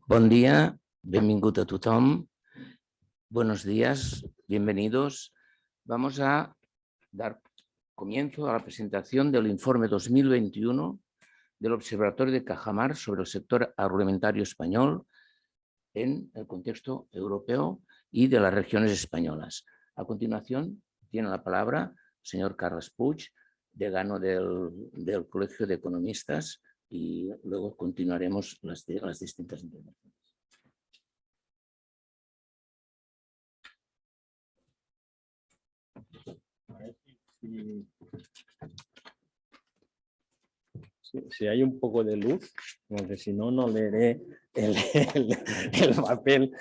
Bon dia, benvingut a tothom. Buenos días, bienvenidos. Vamos a dar comienzo a la presentación del informe 2021 del Observatorio de Cajamar sobre el sector agroalimentario español en el contexto europeo y de las regiones españolas. A continuación, tiene la palabra el señor Carles Puig, decano del Colegio de Economistas, y luego continuaremos las distintas intervenciones. Si hay un poco de luz, porque si no, no leeré el papel.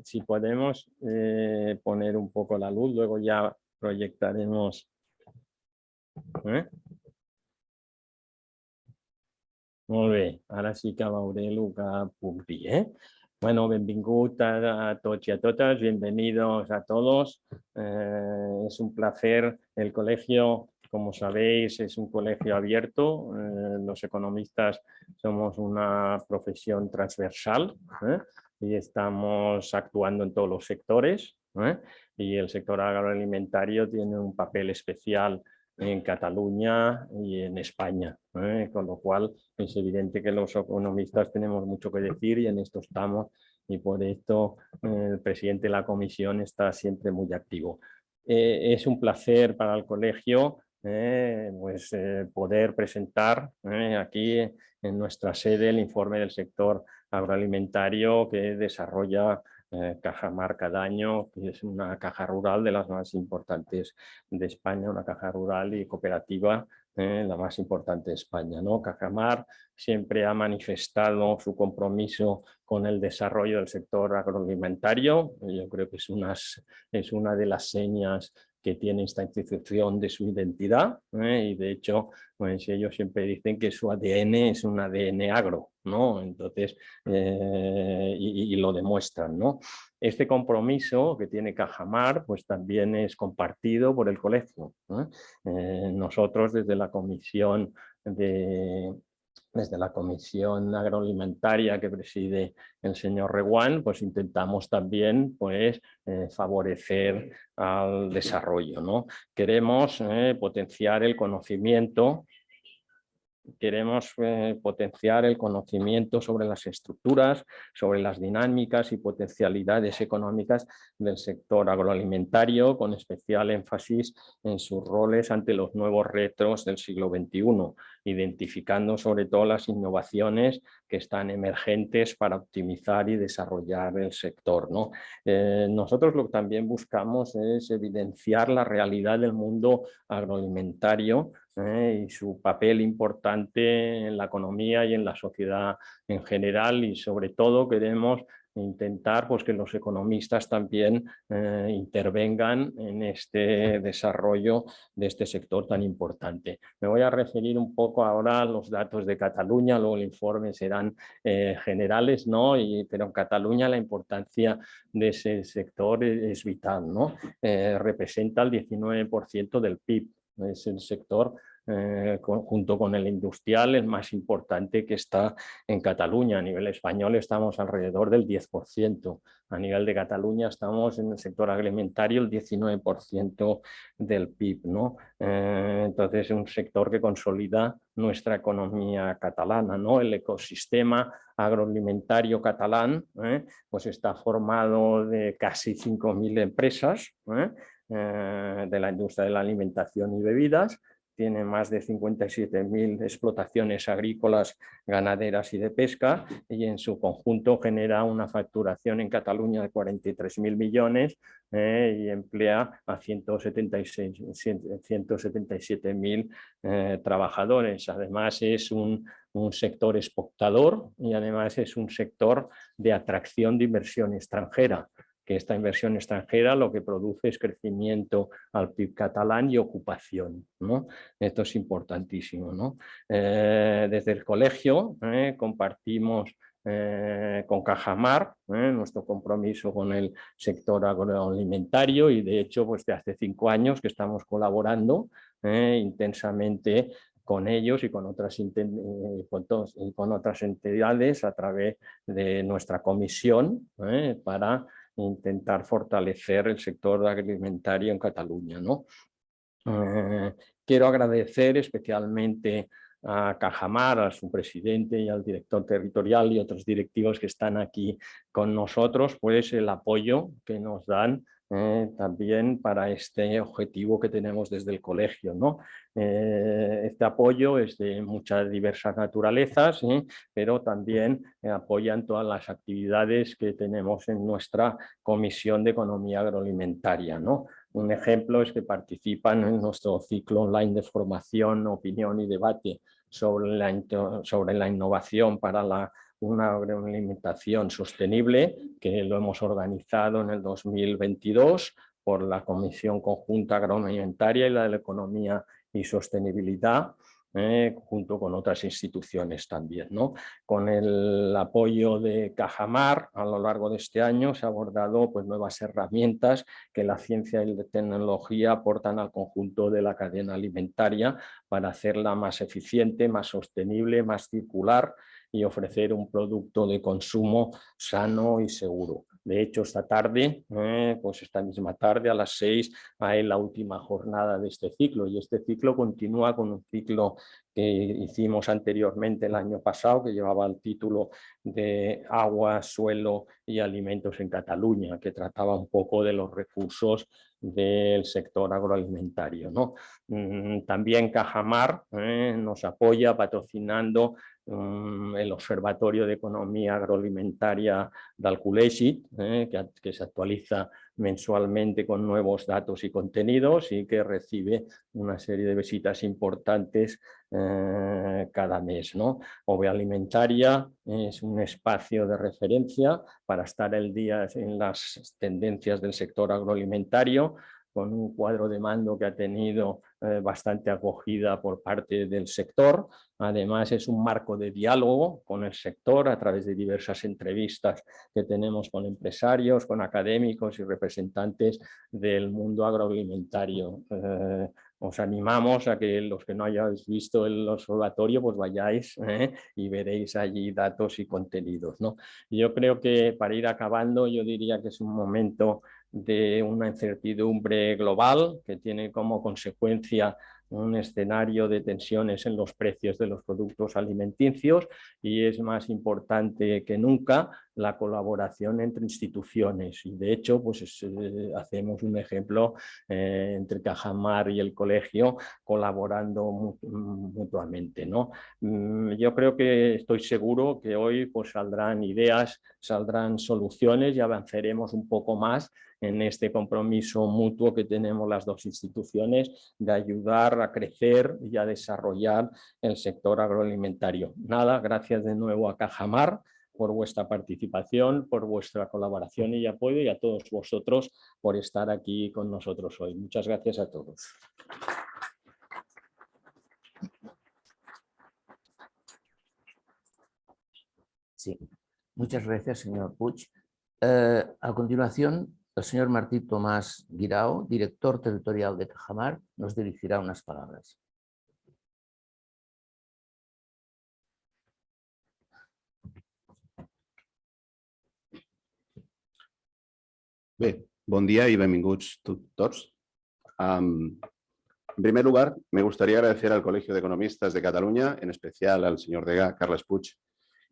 Si podemos poner un poco la luz, luego ya proyectaremos. Molt bé, ara sí que veuré el que puc dir. Bueno, benvingut a tots y a todas, bienvenidos a todos. Es un placer. El colegio, como sabéis, es un colegio abierto. Los economistas somos una profesión transversal y estamos actuando en todos los sectores. Y el sector agroalimentario tiene un papel especial en Cataluña y en España, con lo cual es evidente que los economistas tenemos mucho que decir y en esto estamos, y por esto el presidente de la comisión está siempre muy activo. Es un placer para el colegio poder presentar aquí en nuestra sede el informe del sector agroalimentario que desarrolla Cajamar cada año, que es una caja rural de las más importantes de España, una caja rural y cooperativa, la más importante de España, ¿no? Cajamar siempre ha manifestado su compromiso con el desarrollo del sector agroalimentario. Yo creo que es una de las señas que tiene esta institución de su identidad, y de hecho pues ellos siempre dicen que su ADN es un ADN agro, ¿no? Entonces, y lo demuestran, ¿no? Este compromiso que tiene Cajamar pues también es compartido por el colegio. Nosotros desde la comisión agroalimentaria que preside el señor Reguant, pues intentamos también pues, favorecer al desarrollo, ¿no? Queremos potenciar el conocimiento. Queremos potenciar el conocimiento sobre las estructuras, sobre las dinámicas y potencialidades económicas del sector agroalimentario, con especial énfasis en sus roles ante los nuevos retos del siglo XXI, identificando sobre todo las innovaciones que están emergentes para optimizar y desarrollar el sector, ¿no? Nosotros lo que también buscamos es evidenciar la realidad del mundo agroalimentario y su papel importante en la economía y en la sociedad en general, y sobre todo queremos intentar pues, que los economistas también intervengan en este desarrollo de este sector tan importante. Me voy a referir un poco ahora a los datos de Cataluña, luego el informe serán generales, ¿no? Pero en Cataluña la importancia de ese sector es vital, ¿no? Representa el 19% del PIB. Es el sector, junto con el industrial, el más importante que está en Cataluña. A nivel español estamos alrededor del 10%. A nivel de Cataluña estamos en el sector agroalimentario el 19% del PIB, ¿no? Entonces es un sector que consolida nuestra economía catalana, ¿no? El ecosistema agroalimentario catalán pues está formado de casi 5.000 empresas, de la industria de la alimentación y bebidas. Tiene más de 57.000 explotaciones agrícolas, ganaderas y de pesca, y en su conjunto genera una facturación en Cataluña de 43.000 millones y emplea a 177.000 trabajadores. Además es un sector exportador y además es un sector de atracción de inversión extranjera, que esta inversión extranjera lo que produce es crecimiento al PIB catalán y ocupación, ¿no? Esto es importantísimo, ¿no? Desde el colegio compartimos con Cajamar nuestro compromiso con el sector agroalimentario, y de hecho pues de hace 5 años que estamos colaborando intensamente con ellos y con otras entidades a través de nuestra comisión para intentar fortalecer el sector agroalimentario en Cataluña, ¿no? Quiero agradecer especialmente a Cajamar, a su presidente y al director territorial y otros directivos que están aquí con nosotros, pues el apoyo que nos dan también para este objetivo que tenemos desde el colegio, ¿no? Este apoyo es de muchas diversas naturalezas, pero también apoyan todas las actividades que tenemos en nuestra Comisión de Economía Agroalimentaria, ¿no? Un ejemplo es que participan en nuestro ciclo online de formación, opinión y debate sobre la innovación para una agroalimentación sostenible, que lo hemos organizado en el 2022 por la Comisión Conjunta Agroalimentaria y la de la Economía y Sostenibilidad, junto con otras instituciones también, ¿no? Con el apoyo de Cajamar, a lo largo de este año se han abordado pues, nuevas herramientas que la ciencia y la tecnología aportan al conjunto de la cadena alimentaria para hacerla más eficiente, más sostenible, más circular y ofrecer un producto de consumo sano y seguro. De hecho, esta tarde, pues esta misma tarde a las 6 hay la última jornada de este ciclo, y este ciclo continúa con un ciclo que hicimos anteriormente el año pasado, que llevaba el título de Agua, Suelo y Alimentos en Cataluña, que trataba un poco de los recursos del sector agroalimentario, ¿no? También Cajamar nos apoya patrocinando el Observatorio de Economía Agroalimentaria del Col·legi, que se actualiza mensualmente con nuevos datos y contenidos y que recibe una serie de visitas importantes cada mes, ¿no? OVE Alimentaria es un espacio de referencia para estar al día en las tendencias del sector agroalimentario, con un cuadro de mando que ha tenido bastante acogida por parte del sector. Además, es un marco de diálogo con el sector a través de diversas entrevistas que tenemos con empresarios, con académicos y representantes del mundo agroalimentario. Os animamos a que los que no hayáis visto el observatorio, pues vayáis y veréis allí datos y contenidos, ¿no? Yo creo que para ir acabando, yo diría que es un momento de una incertidumbre global que tiene como consecuencia un escenario de tensiones en los precios de los productos alimenticios, y es más importante que nunca la colaboración entre instituciones, y de hecho pues hacemos un ejemplo entre Cajamar y el colegio colaborando mutuamente, ¿no? Yo creo que estoy seguro que hoy pues saldrán ideas, saldrán soluciones y avanzaremos un poco más en este compromiso mutuo que tenemos las dos instituciones de ayudar a crecer y a desarrollar el sector agroalimentario. Nada, gracias de nuevo a Cajamar por vuestra participación, por vuestra colaboración y apoyo, y a todos vosotros por estar aquí con nosotros hoy. Muchas gracias a todos. Sí, muchas gracias, señor Puig. A continuación, el señor Martí Tomás Guirao, director territorial de Cajamar, nos dirigirá unas palabras. Bé, bon día y benvinguts tots. En primer lugar, me gustaría agradecer al Colegio de Economistas de Cataluña, en especial al señor degà Carles Puig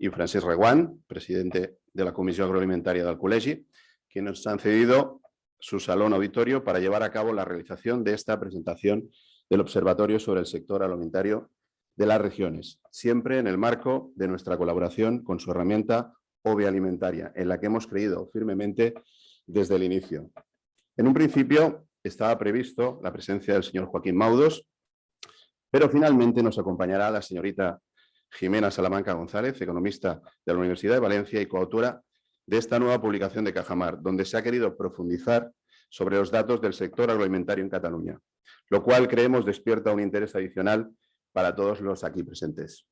y Francesc Reguant, presidente de la Comisión Agroalimentaria del Col·legi, que nos han cedido su salón auditorio para llevar a cabo la realización de esta presentación del Observatorio sobre el sector alimentario de las regiones, siempre en el marco de nuestra colaboración con su herramienta OVE Alimentaria, en la que hemos creído firmemente desde el inicio. En un principio estaba previsto la presencia del señor Joaquín Maudos, pero finalmente nos acompañará la señorita Jimena Salamanca González, economista de la Universidad de Valencia y coautora de esta nueva publicación de Cajamar, donde se ha querido profundizar sobre los datos del sector agroalimentario en Cataluña, lo cual creemos despierta un interés adicional para todos los aquí presentes.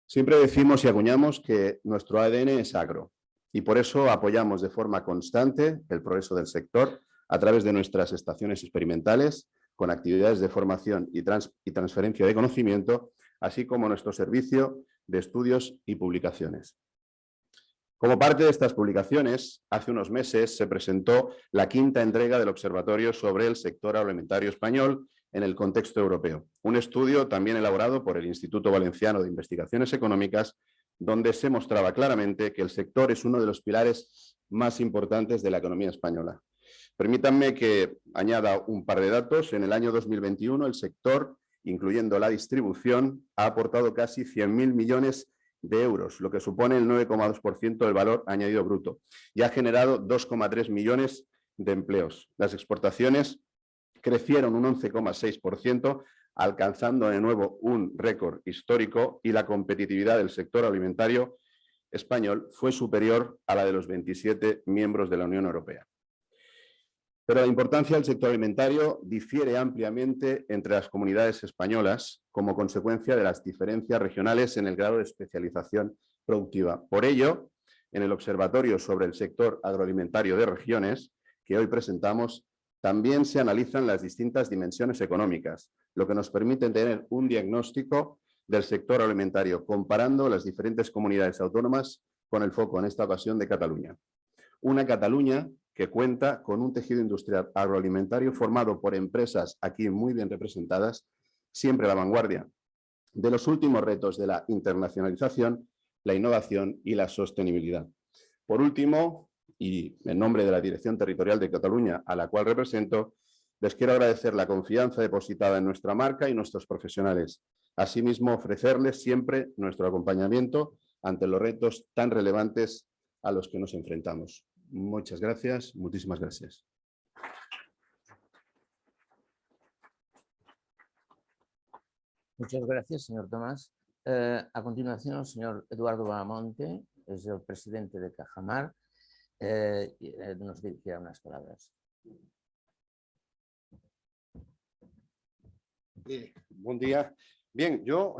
Siempre decimos y acuñamos que nuestro ADN es agro, y por eso apoyamos de forma constante el progreso del sector a través de nuestras estaciones experimentales, con actividades de formación y transferencia de conocimiento, así como nuestro servicio de estudios y publicaciones. Como parte de estas publicaciones, hace unos meses se presentó la 5ª entrega del Observatorio sobre el sector agroalimentario español en el contexto europeo, un estudio también elaborado por el Instituto Valenciano de Investigaciones Económicas, donde se mostraba claramente que el sector es uno de los pilares más importantes de la economía española. Permítanme que añada un par de datos. En el año 2021 el sector, incluyendo la distribución, ha aportado casi 100.000 millones de euros, lo que supone el 9,2% del valor añadido bruto, y ha generado 2,3 millones de empleos. Las exportaciones crecieron un 11,6%, alcanzando de nuevo un récord histórico, y la competitividad del sector alimentario español fue superior a la de los 27 miembros de la Unión Europea. Pero la importancia del sector alimentario difiere ampliamente entre las comunidades españolas como consecuencia de las diferencias regionales en el grado de especialización productiva. Por ello, en el Observatorio sobre el sector agroalimentario de regiones, que hoy presentamos, también se analizan las distintas dimensiones económicas, lo que nos permite tener un diagnóstico del sector alimentario, comparando las diferentes comunidades autónomas, con el foco en esta ocasión de Cataluña. Una Cataluña que cuenta con un tejido industrial agroalimentario formado por empresas aquí muy bien representadas, siempre a la vanguardia de los últimos retos de la internacionalización, la innovación y la sostenibilidad. Por último, y en nombre de la Dirección Territorial de Cataluña, a la cual represento, les quiero agradecer la confianza depositada en nuestra marca y nuestros profesionales. Asimismo, ofrecerles siempre nuestro acompañamiento ante los retos tan relevantes a los que nos enfrentamos. Muchas gracias, muchísimas gracias. Muchas gracias, señor Tomás. A continuación, el señor Eduardo Bahamonte, es el presidente de Cajamar, nos dirigirá unas palabras. Buen día. Bien, yo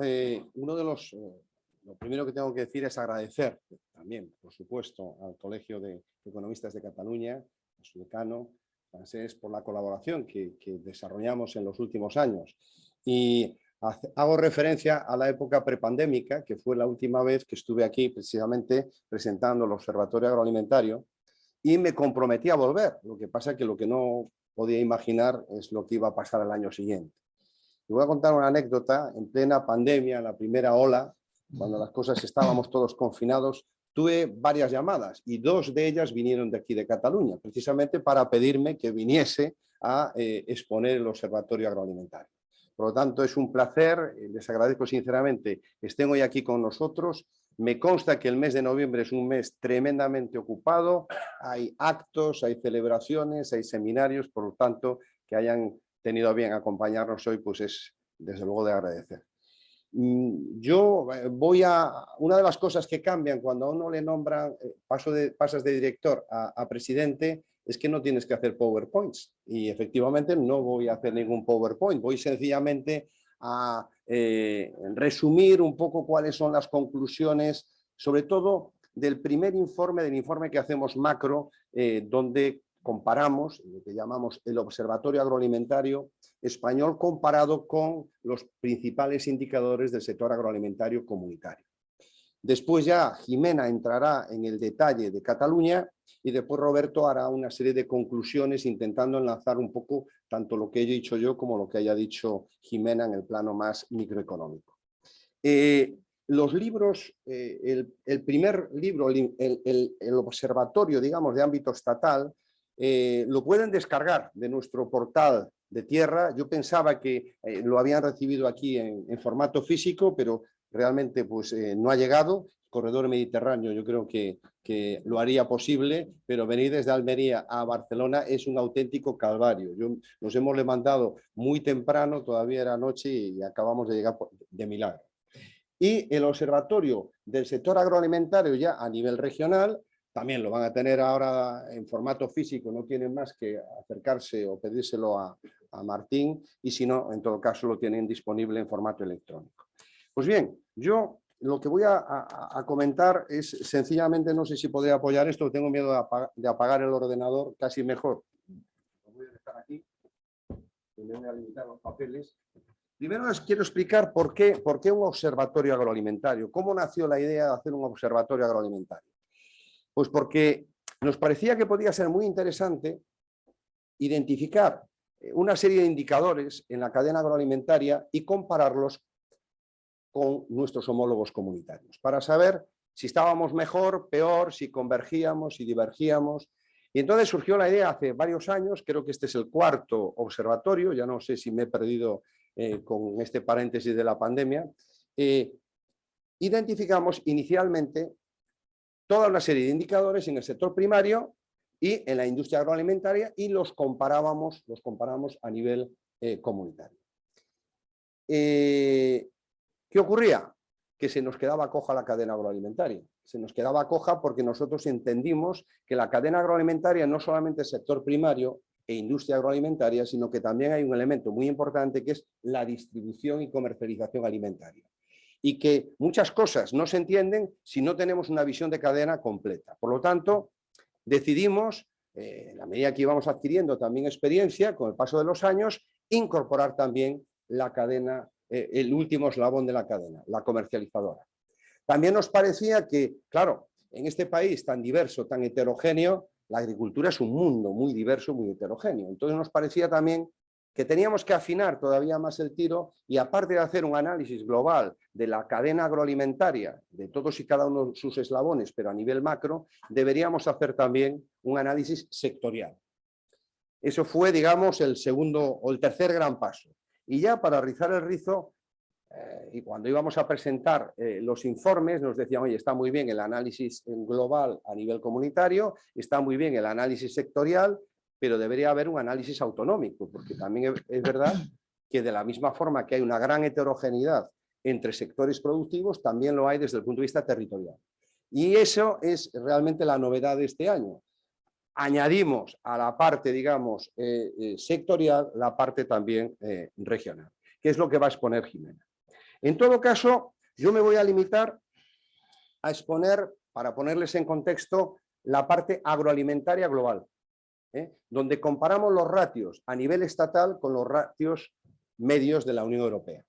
lo primero que tengo que decir es agradecer también, por supuesto, al Colegio de Economistas de Cataluña, a su decano, Francesc, por la colaboración que desarrollamos en los últimos años. Y hago referencia a la época prepandémica, que fue la última vez que estuve aquí precisamente presentando el Observatorio Agroalimentario, y me comprometí a volver. Lo que pasa es que lo que no podía imaginar es lo que iba a pasar al año siguiente. Y voy a contar una anécdota. En plena pandemia, en la primera ola, cuando las cosas estábamos todos confinados, tuve varias llamadas y 2 de ellas vinieron de aquí de Cataluña, precisamente para pedirme que viniese a exponer el Observatorio Agroalimentario. Por lo tanto, es un placer, les agradezco sinceramente que estén hoy aquí con nosotros. Me consta que el mes de noviembre es un mes tremendamente ocupado, hay actos, hay celebraciones, hay seminarios, por lo tanto, que hayan tenido a bien acompañarnos hoy, pues es desde luego de agradecer. Yo una de las cosas que cambian cuando a uno le nombran, pasas de director a presidente, es que no tienes que hacer PowerPoints. Y efectivamente no voy a hacer ningún PowerPoint, voy sencillamente a resumir un poco cuáles son las conclusiones, sobre todo del primer informe, del informe que hacemos macro, donde comparamos lo que llamamos el Observatorio Agroalimentario Español comparado con los principales indicadores del sector agroalimentario comunitario. Después ya Jimena entrará en el detalle de Cataluña y después Roberto hará una serie de conclusiones intentando enlazar un poco tanto lo que he dicho yo como lo que haya dicho Jimena en el plano más microeconómico. Los libros, el primer libro, el observatorio, digamos, de ámbito estatal, lo pueden descargar de nuestro portal de tierra. Yo pensaba que lo habían recibido aquí en formato físico, pero realmente pues, no ha llegado. Corredor Mediterráneo yo creo que lo haría posible, pero venir desde Almería a Barcelona es un auténtico calvario. Nos hemos levantado muy temprano, todavía era noche y acabamos de llegar de milagro. Y el observatorio del sector agroalimentario ya a nivel regional también lo van a tener ahora en formato físico, no tienen más que acercarse o pedírselo a Martín, y si no, en todo caso lo tienen disponible en formato electrónico. Pues bien, yo lo que voy a comentar es sencillamente, no sé si podré apoyar esto, tengo miedo de apagar el ordenador, casi mejor. Lo voy a dejar aquí. me voy a limitar los papeles. Primero les quiero explicar por qué un observatorio agroalimentario. ¿Cómo nació la idea de hacer un observatorio agroalimentario? Pues porque nos parecía que podía ser muy interesante identificar una serie de indicadores en la cadena agroalimentaria y compararlos con nuestros homólogos comunitarios, para saber si estábamos mejor, peor, si convergíamos, si divergíamos. Y entonces surgió la idea hace varios años, creo que este es el cuarto observatorio, ya no sé si me he perdido con este paréntesis de la pandemia. Identificamos inicialmente toda una serie de indicadores en el sector primario y en la industria agroalimentaria y los comparamos a nivel comunitario. ¿Qué ocurría? Que se nos quedaba coja la cadena agroalimentaria. Se nos quedaba coja porque nosotros entendimos que la cadena agroalimentaria no solamente es sector primario e industria agroalimentaria, sino que también hay un elemento muy importante que es la distribución y comercialización alimentaria. Y que muchas cosas no se entienden si no tenemos una visión de cadena completa. Por lo tanto, decidimos, en la medida que íbamos adquiriendo también experiencia, con el paso de los años, incorporar también la cadena, el último eslabón de la cadena, la comercializadora. También nos parecía que, claro, en este país tan diverso, tan heterogéneo, la agricultura es un mundo muy diverso, muy heterogéneo. Entonces nos parecía también que teníamos que afinar todavía más el tiro y, aparte de hacer un análisis global de la cadena agroalimentaria, de todos y cada uno de sus eslabones, pero a nivel macro, deberíamos hacer también un análisis sectorial. Eso fue, digamos, el segundo o el tercer gran paso. Y ya para rizar el rizo, y cuando íbamos a presentar los informes, nos decían, oye, está muy bien el análisis global a nivel comunitario, está muy bien el análisis sectorial, pero debería haber un análisis autonómico, porque también es verdad que de la misma forma que hay una gran heterogeneidad entre sectores productivos, también lo hay desde el punto de vista territorial. Y eso es realmente la novedad de este año. Añadimos a la parte, digamos, sectorial, la parte también regional, que es lo que va a exponer Jimena. En todo caso, yo me voy a limitar a exponer, para ponerles en contexto, la parte agroalimentaria global, donde comparamos los ratios a nivel estatal con los ratios medios de la Unión Europea.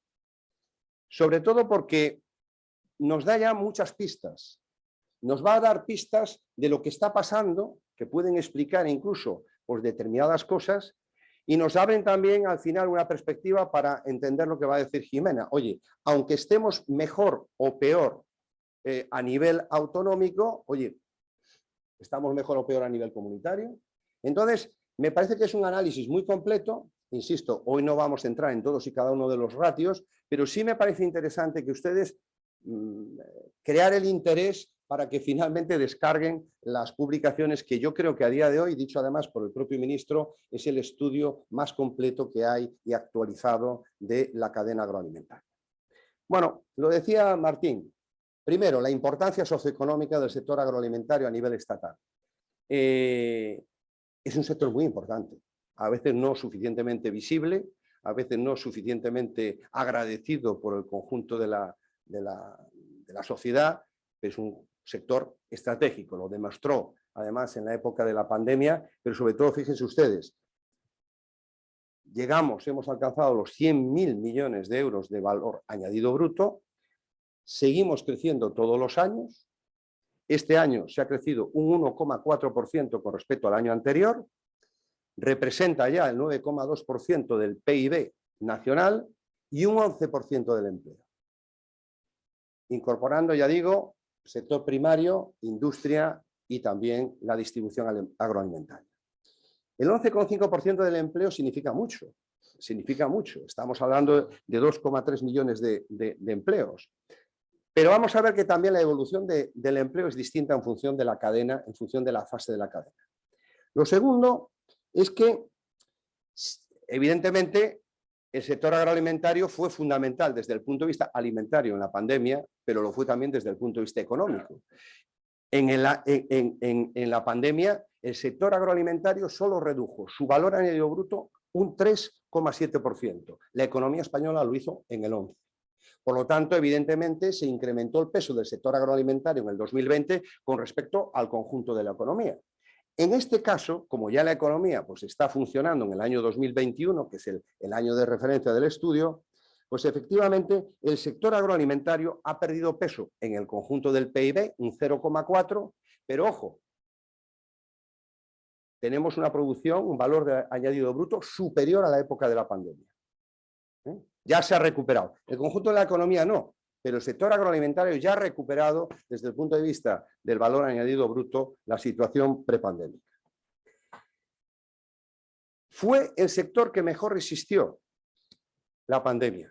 Sobre todo porque nos da ya muchas pistas. Nos va a dar pistas de lo que está pasando, que pueden explicar incluso pues, determinadas cosas, y nos abren también al final una perspectiva para entender lo que va a decir Jimena. Oye, aunque estemos mejor o peor a nivel autonómico, oye, ¿estamos mejor o peor a nivel comunitario? Entonces, me parece que es un análisis muy completo. Insisto, hoy no vamos a entrar en todos y cada uno de los ratios, pero sí me parece interesante que ustedes crear el interés para que finalmente descarguen las publicaciones que yo creo que a día de hoy, dicho además por el propio ministro, es el estudio más completo que hay y actualizado de la cadena agroalimentaria. Bueno, lo decía Martín. Primero, la importancia socioeconómica del sector agroalimentario a nivel estatal. Es un sector muy importante, a veces no suficientemente visible, a veces no suficientemente agradecido por el conjunto de la sociedad, pero es un sector estratégico, lo demostró además en la época de la pandemia, pero sobre todo, fíjense ustedes, hemos alcanzado los 100.000 millones de euros de valor añadido bruto, seguimos creciendo todos los años, este año se ha crecido un 1,4% con respecto al año anterior, representa ya el 9,2% del PIB nacional y un 11% del empleo. Incorporando, ya digo, sector primario, industria y también la distribución agroalimentaria. El 11,5% del empleo significa mucho. Estamos hablando de 2,3 millones de empleos. Pero vamos a ver que también la evolución del empleo es distinta en función de la cadena, en función de la fase de la cadena. Lo segundo es que, evidentemente, el sector agroalimentario fue fundamental desde el punto de vista alimentario en la pandemia, pero lo fue también desde el punto de vista económico. En la pandemia, el sector agroalimentario solo redujo su valor añadido bruto un 3,7%. La economía española lo hizo en el 11%. Por lo tanto, evidentemente, se incrementó el peso del sector agroalimentario en el 2020 con respecto al conjunto de la economía. En este caso, como ya la economía pues, está funcionando en el año 2021, que es el año de referencia del estudio, pues efectivamente el sector agroalimentario ha perdido peso en el conjunto del PIB, un 0,4, pero ojo, tenemos una producción, un valor de añadido bruto superior a la época de la pandemia. Ya se ha recuperado. El conjunto de la economía no, pero el sector agroalimentario ya ha recuperado desde el punto de vista del valor añadido bruto la situación prepandémica. Fue el sector que mejor resistió la pandemia.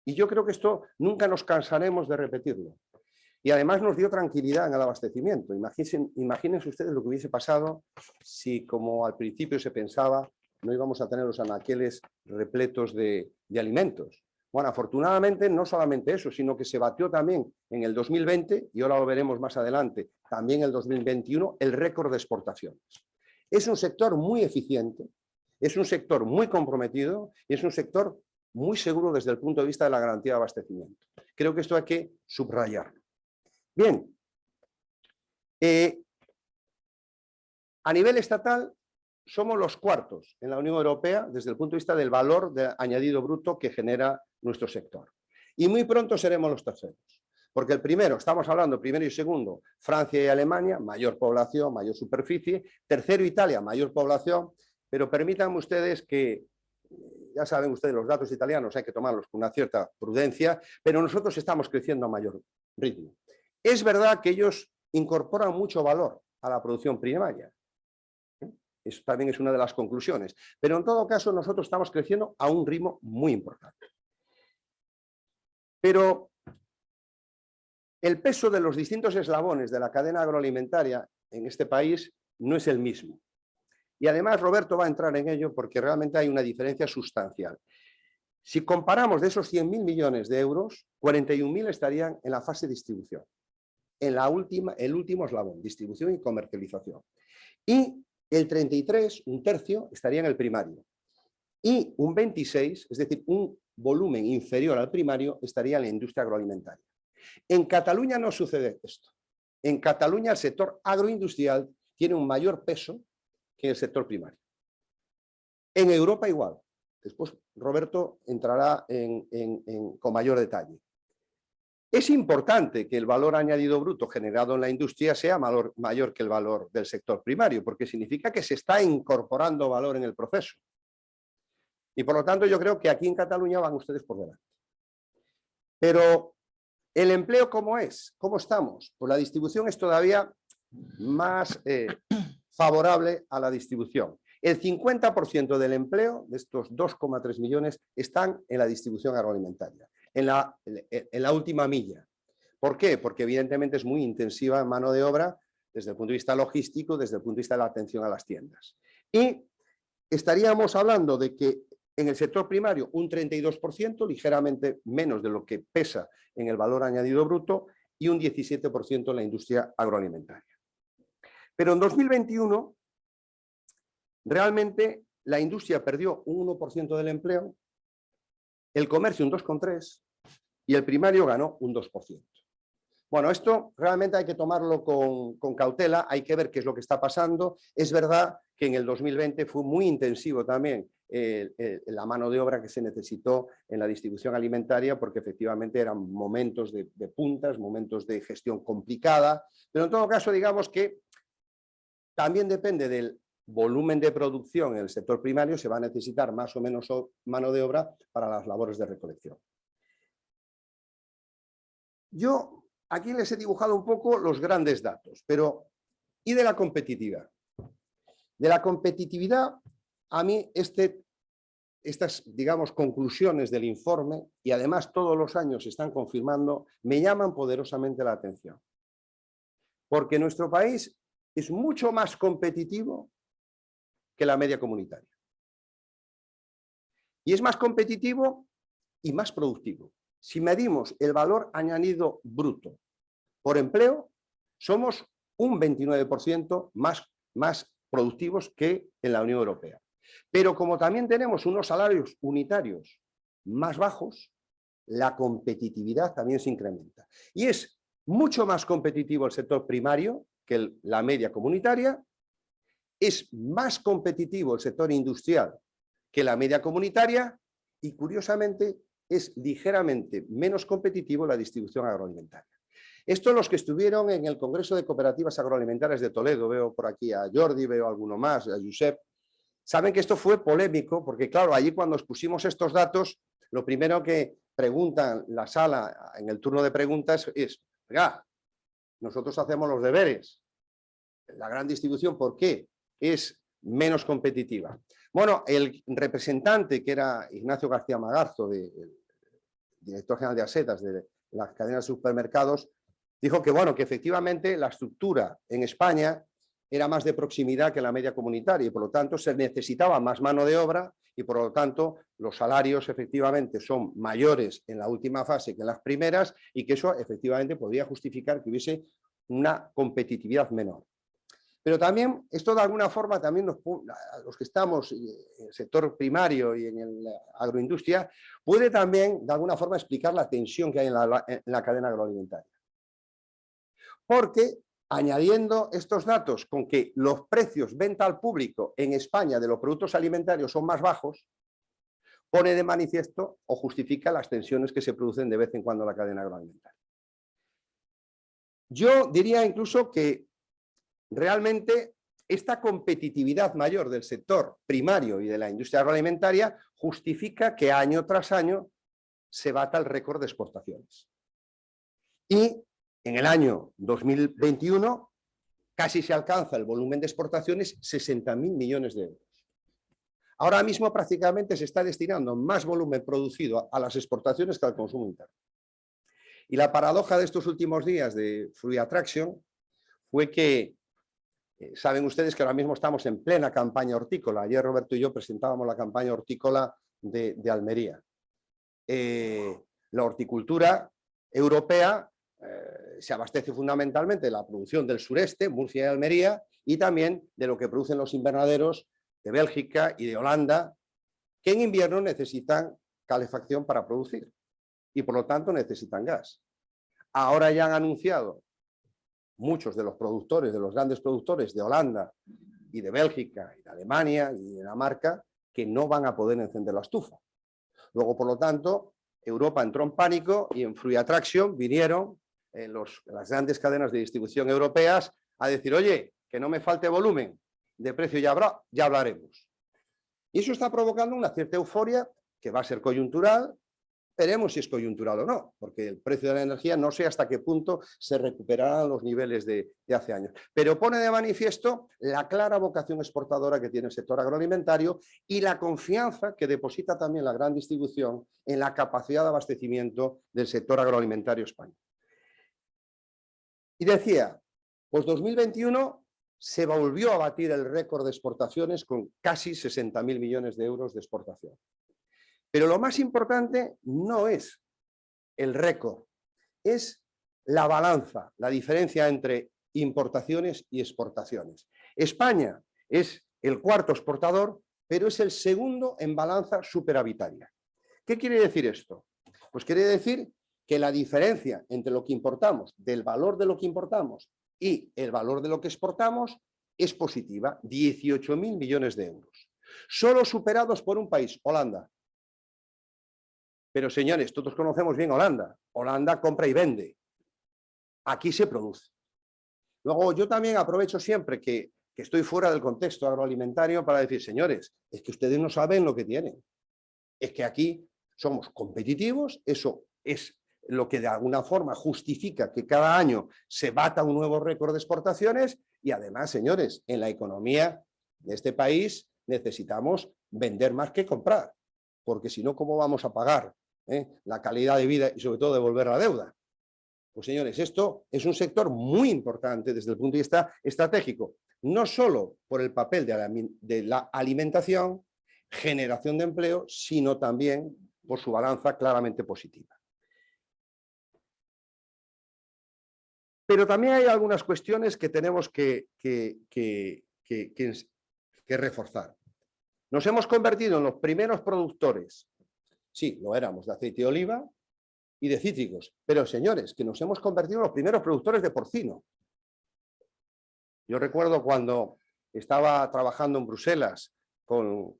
Y yo creo que esto nunca nos cansaremos de repetirlo. Y además nos dio tranquilidad en el abastecimiento. Imagínense ustedes lo que hubiese pasado si, como al principio se pensaba, no íbamos a tener los anaqueles repletos de alimentos. Bueno, afortunadamente no solamente eso, sino que se batió también en el 2020, y ahora lo veremos más adelante, también en el 2021, el récord de exportaciones. Es un sector muy eficiente, es un sector muy comprometido y es un sector muy seguro desde el punto de vista de la garantía de abastecimiento. Creo que esto hay que subrayarlo. Bien, a nivel estatal somos los cuartos en la Unión Europea desde el punto de vista del valor de añadido bruto que genera nuestro sector. Y muy pronto seremos los terceros, porque el primero, estamos hablando primero y segundo, Francia y Alemania, mayor población, mayor superficie, tercero Italia, mayor población, pero permítanme ustedes que, ya saben ustedes, los datos italianos hay que tomarlos con una cierta prudencia, pero nosotros estamos creciendo a mayor ritmo. Es verdad que ellos incorporan mucho valor a la producción primaria. Eso también es una de las conclusiones. Pero en todo caso nosotros estamos creciendo a un ritmo muy importante. Pero el peso de los distintos eslabones de la cadena agroalimentaria en este país no es el mismo. Y además Roberto va a entrar en ello porque realmente hay una diferencia sustancial. Si comparamos de esos 100.000 millones de euros, 41.000 estarían en la fase de distribución. En el último eslabón, distribución y comercialización. Y el 33, un tercio, estaría en el primario. Y un 26, es decir, un volumen inferior al primario, estaría en la industria agroalimentaria. En Cataluña no sucede esto. En Cataluña el sector agroindustrial tiene un mayor peso que el sector primario. En Europa igual. Después Roberto entrará con mayor detalle. Es importante que el valor añadido bruto generado en la industria sea mayor que el valor del sector primario, porque significa que se está incorporando valor en el proceso. Y por lo tanto yo creo que aquí en Cataluña van ustedes por delante. Pero el empleo, ¿cómo es? ¿Cómo estamos? Pues la distribución es todavía más favorable a la distribución. El 50% del empleo de estos 2,3 millones están en la distribución agroalimentaria. En la última milla. ¿Por qué? Porque evidentemente es muy intensiva en mano de obra desde el punto de vista logístico, desde el punto de vista de la atención a las tiendas. Y estaríamos hablando de que en el sector primario un 32%, ligeramente menos de lo que pesa en el valor añadido bruto, y un 17% en la industria agroalimentaria. Pero en 2021, realmente la industria perdió un 1% del empleo, el comercio un 2,3% y el primario ganó un 2%. Bueno, esto realmente hay que tomarlo con cautela, hay que ver qué es lo que está pasando. Es verdad que en el 2020 fue muy intensivo también la mano de obra que se necesitó en la distribución alimentaria, porque efectivamente eran momentos de puntas, momentos de gestión complicada, pero en todo caso digamos que también depende del volumen de producción en el sector primario, se va a necesitar más o menos mano de obra para las labores de recolección. Yo aquí les he dibujado un poco los grandes datos, pero ¿y de la competitividad? De la competitividad, a mí estas, digamos, conclusiones del informe, y además todos los años se están confirmando, me llaman poderosamente la atención. Porque nuestro país es mucho más competitivo que la media comunitaria. Y es más competitivo y más productivo. Si medimos el valor añadido bruto por empleo, somos un 29% más productivos que en la Unión Europea. Pero como también tenemos unos salarios unitarios más bajos, la competitividad también se incrementa. Y es mucho más competitivo el sector primario que la media comunitaria, es más competitivo el sector industrial que la media comunitaria y, curiosamente, es ligeramente menos competitivo la distribución agroalimentaria. Esto los que estuvieron en el Congreso de Cooperativas Agroalimentarias de Toledo, veo por aquí a Jordi, veo a alguno más, a Josep, saben que esto fue polémico porque, claro, allí cuando expusimos estos datos, lo primero que preguntan la sala en el turno de preguntas es, oiga, nosotros hacemos los deberes, la gran distribución, ¿por qué es menos competitiva? Bueno, el representante, que era Ignacio García Magarzo, director general de Asetas de la cadena de supermercados, dijo que, bueno, que efectivamente la estructura en España era más de proximidad que la media comunitaria y por lo tanto se necesitaba más mano de obra y por lo tanto los salarios efectivamente son mayores en la última fase que en las primeras y que eso efectivamente podría justificar que hubiese una competitividad menor. Pero también, esto de alguna forma, también los que estamos en el sector primario y en la agroindustria, puede también de alguna forma explicar la tensión que hay en la cadena agroalimentaria. Porque añadiendo estos datos con que los precios venta al público en España de los productos alimentarios son más bajos, pone de manifiesto o justifica las tensiones que se producen de vez en cuando en la cadena agroalimentaria. Yo diría incluso que realmente esta competitividad mayor del sector primario y de la industria agroalimentaria justifica que año tras año se bata el récord de exportaciones. Y en el año 2021 casi se alcanza el volumen de exportaciones 60.000 millones de euros. Ahora mismo prácticamente se está destinando más volumen producido a las exportaciones que al consumo interno. Y la paradoja de estos últimos días de Fruit Attraction fue que saben ustedes que ahora mismo estamos en plena campaña hortícola. Ayer Roberto y yo presentábamos la campaña hortícola de Almería. La horticultura europea se abastece fundamentalmente de la producción del sureste, Murcia y Almería, y también de lo que producen los invernaderos de Bélgica y de Holanda, que en invierno necesitan calefacción para producir y por lo tanto necesitan gas. Ahora ya han anunciado muchos de los productores, de los grandes productores de Holanda y de Bélgica y de Alemania y de Dinamarca, que no van a poder encender la estufa. Luego, por lo tanto, Europa entró en pánico y en Fruit Attraction vinieron las grandes cadenas de distribución europeas a decir, oye, que no me falte volumen, de precio ya hablaremos. Y eso está provocando una cierta euforia que va a ser coyuntural. Veremos si es coyuntural o no, porque el precio de la energía no sé hasta qué punto se recuperarán los niveles de hace años. Pero pone de manifiesto la clara vocación exportadora que tiene el sector agroalimentario y la confianza que deposita también la gran distribución en la capacidad de abastecimiento del sector agroalimentario español. Y decía, pues 2021 se volvió a batir el récord de exportaciones con casi 60.000 millones de euros de exportación. Pero lo más importante no es el récord, es la balanza, la diferencia entre importaciones y exportaciones. España es el cuarto exportador, pero es el segundo en balanza superavitaria. ¿Qué quiere decir esto? Pues quiere decir que la diferencia entre lo que importamos, del valor de lo que importamos y el valor de lo que exportamos es positiva, 18.000 millones de euros. Solo superados por un país, Holanda. Pero señores, todos conocemos bien Holanda. Holanda compra y vende. Aquí se produce. Luego yo también aprovecho siempre que estoy fuera del contexto agroalimentario para decir, señores, es que ustedes no saben lo que tienen. Es que aquí somos competitivos, eso es lo que de alguna forma justifica que cada año se bata un nuevo récord de exportaciones y además, señores, en la economía de este país necesitamos vender más que comprar, porque si no, ¿cómo vamos a pagar la calidad de vida y sobre todo devolver la deuda? Pues señores, esto es un sector muy importante desde el punto de vista estratégico, no solo por el papel de la alimentación, generación de empleo, sino también por su balanza claramente positiva. Pero también hay algunas cuestiones que tenemos que reforzar. Nos hemos convertido en los primeros productores, sí, lo éramos, de aceite de oliva y de cítricos, pero señores, que nos hemos convertido en los primeros productores de porcino. Yo recuerdo cuando estaba trabajando en Bruselas con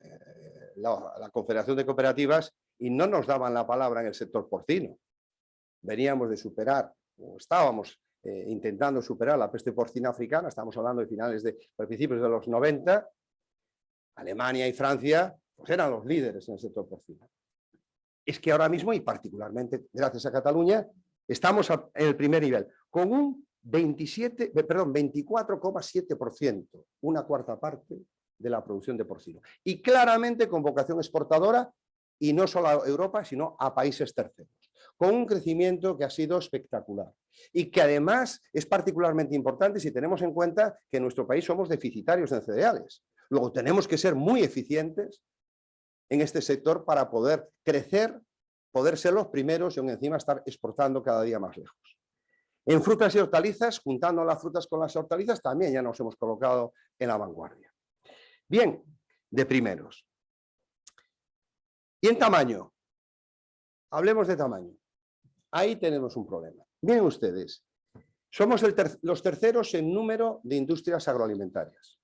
la Confederación de Cooperativas y no nos daban la palabra en el sector porcino. Veníamos de superar, o estábamos intentando superar la peste porcina africana, estamos hablando de principios de los 90, Alemania y Francia pues eran los líderes en el sector porcino. Es que ahora mismo, y particularmente gracias a Cataluña, estamos en el primer nivel, con un 24,7%, una cuarta parte de la producción de porcino. Y claramente con vocación exportadora, y no solo a Europa, sino a países terceros, con un crecimiento que ha sido espectacular. Y que además es particularmente importante si tenemos en cuenta que en nuestro país somos deficitarios en cereales. Luego tenemos que ser muy eficientes en este sector para poder crecer, poder ser los primeros y aún encima estar exportando cada día más lejos. En frutas y hortalizas, juntando las frutas con las hortalizas, también ya nos hemos colocado en la vanguardia. Bien, de primeros. Y en tamaño. Hablemos de tamaño. Ahí tenemos un problema. Miren ustedes, somos los terceros en número de industrias agroalimentarias.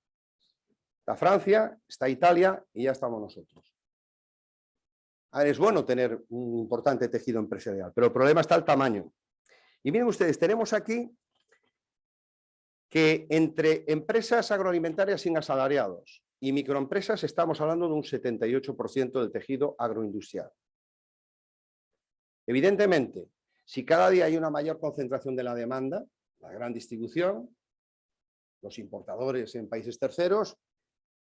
Está Francia, está Italia y ya estamos nosotros. A ver, es bueno tener un importante tejido empresarial, pero el problema está el tamaño. Y miren ustedes, tenemos aquí que entre empresas agroalimentarias sin asalariados y microempresas estamos hablando de un 78% del tejido agroindustrial. Evidentemente, si cada día hay una mayor concentración de la demanda, la gran distribución, los importadores en países terceros,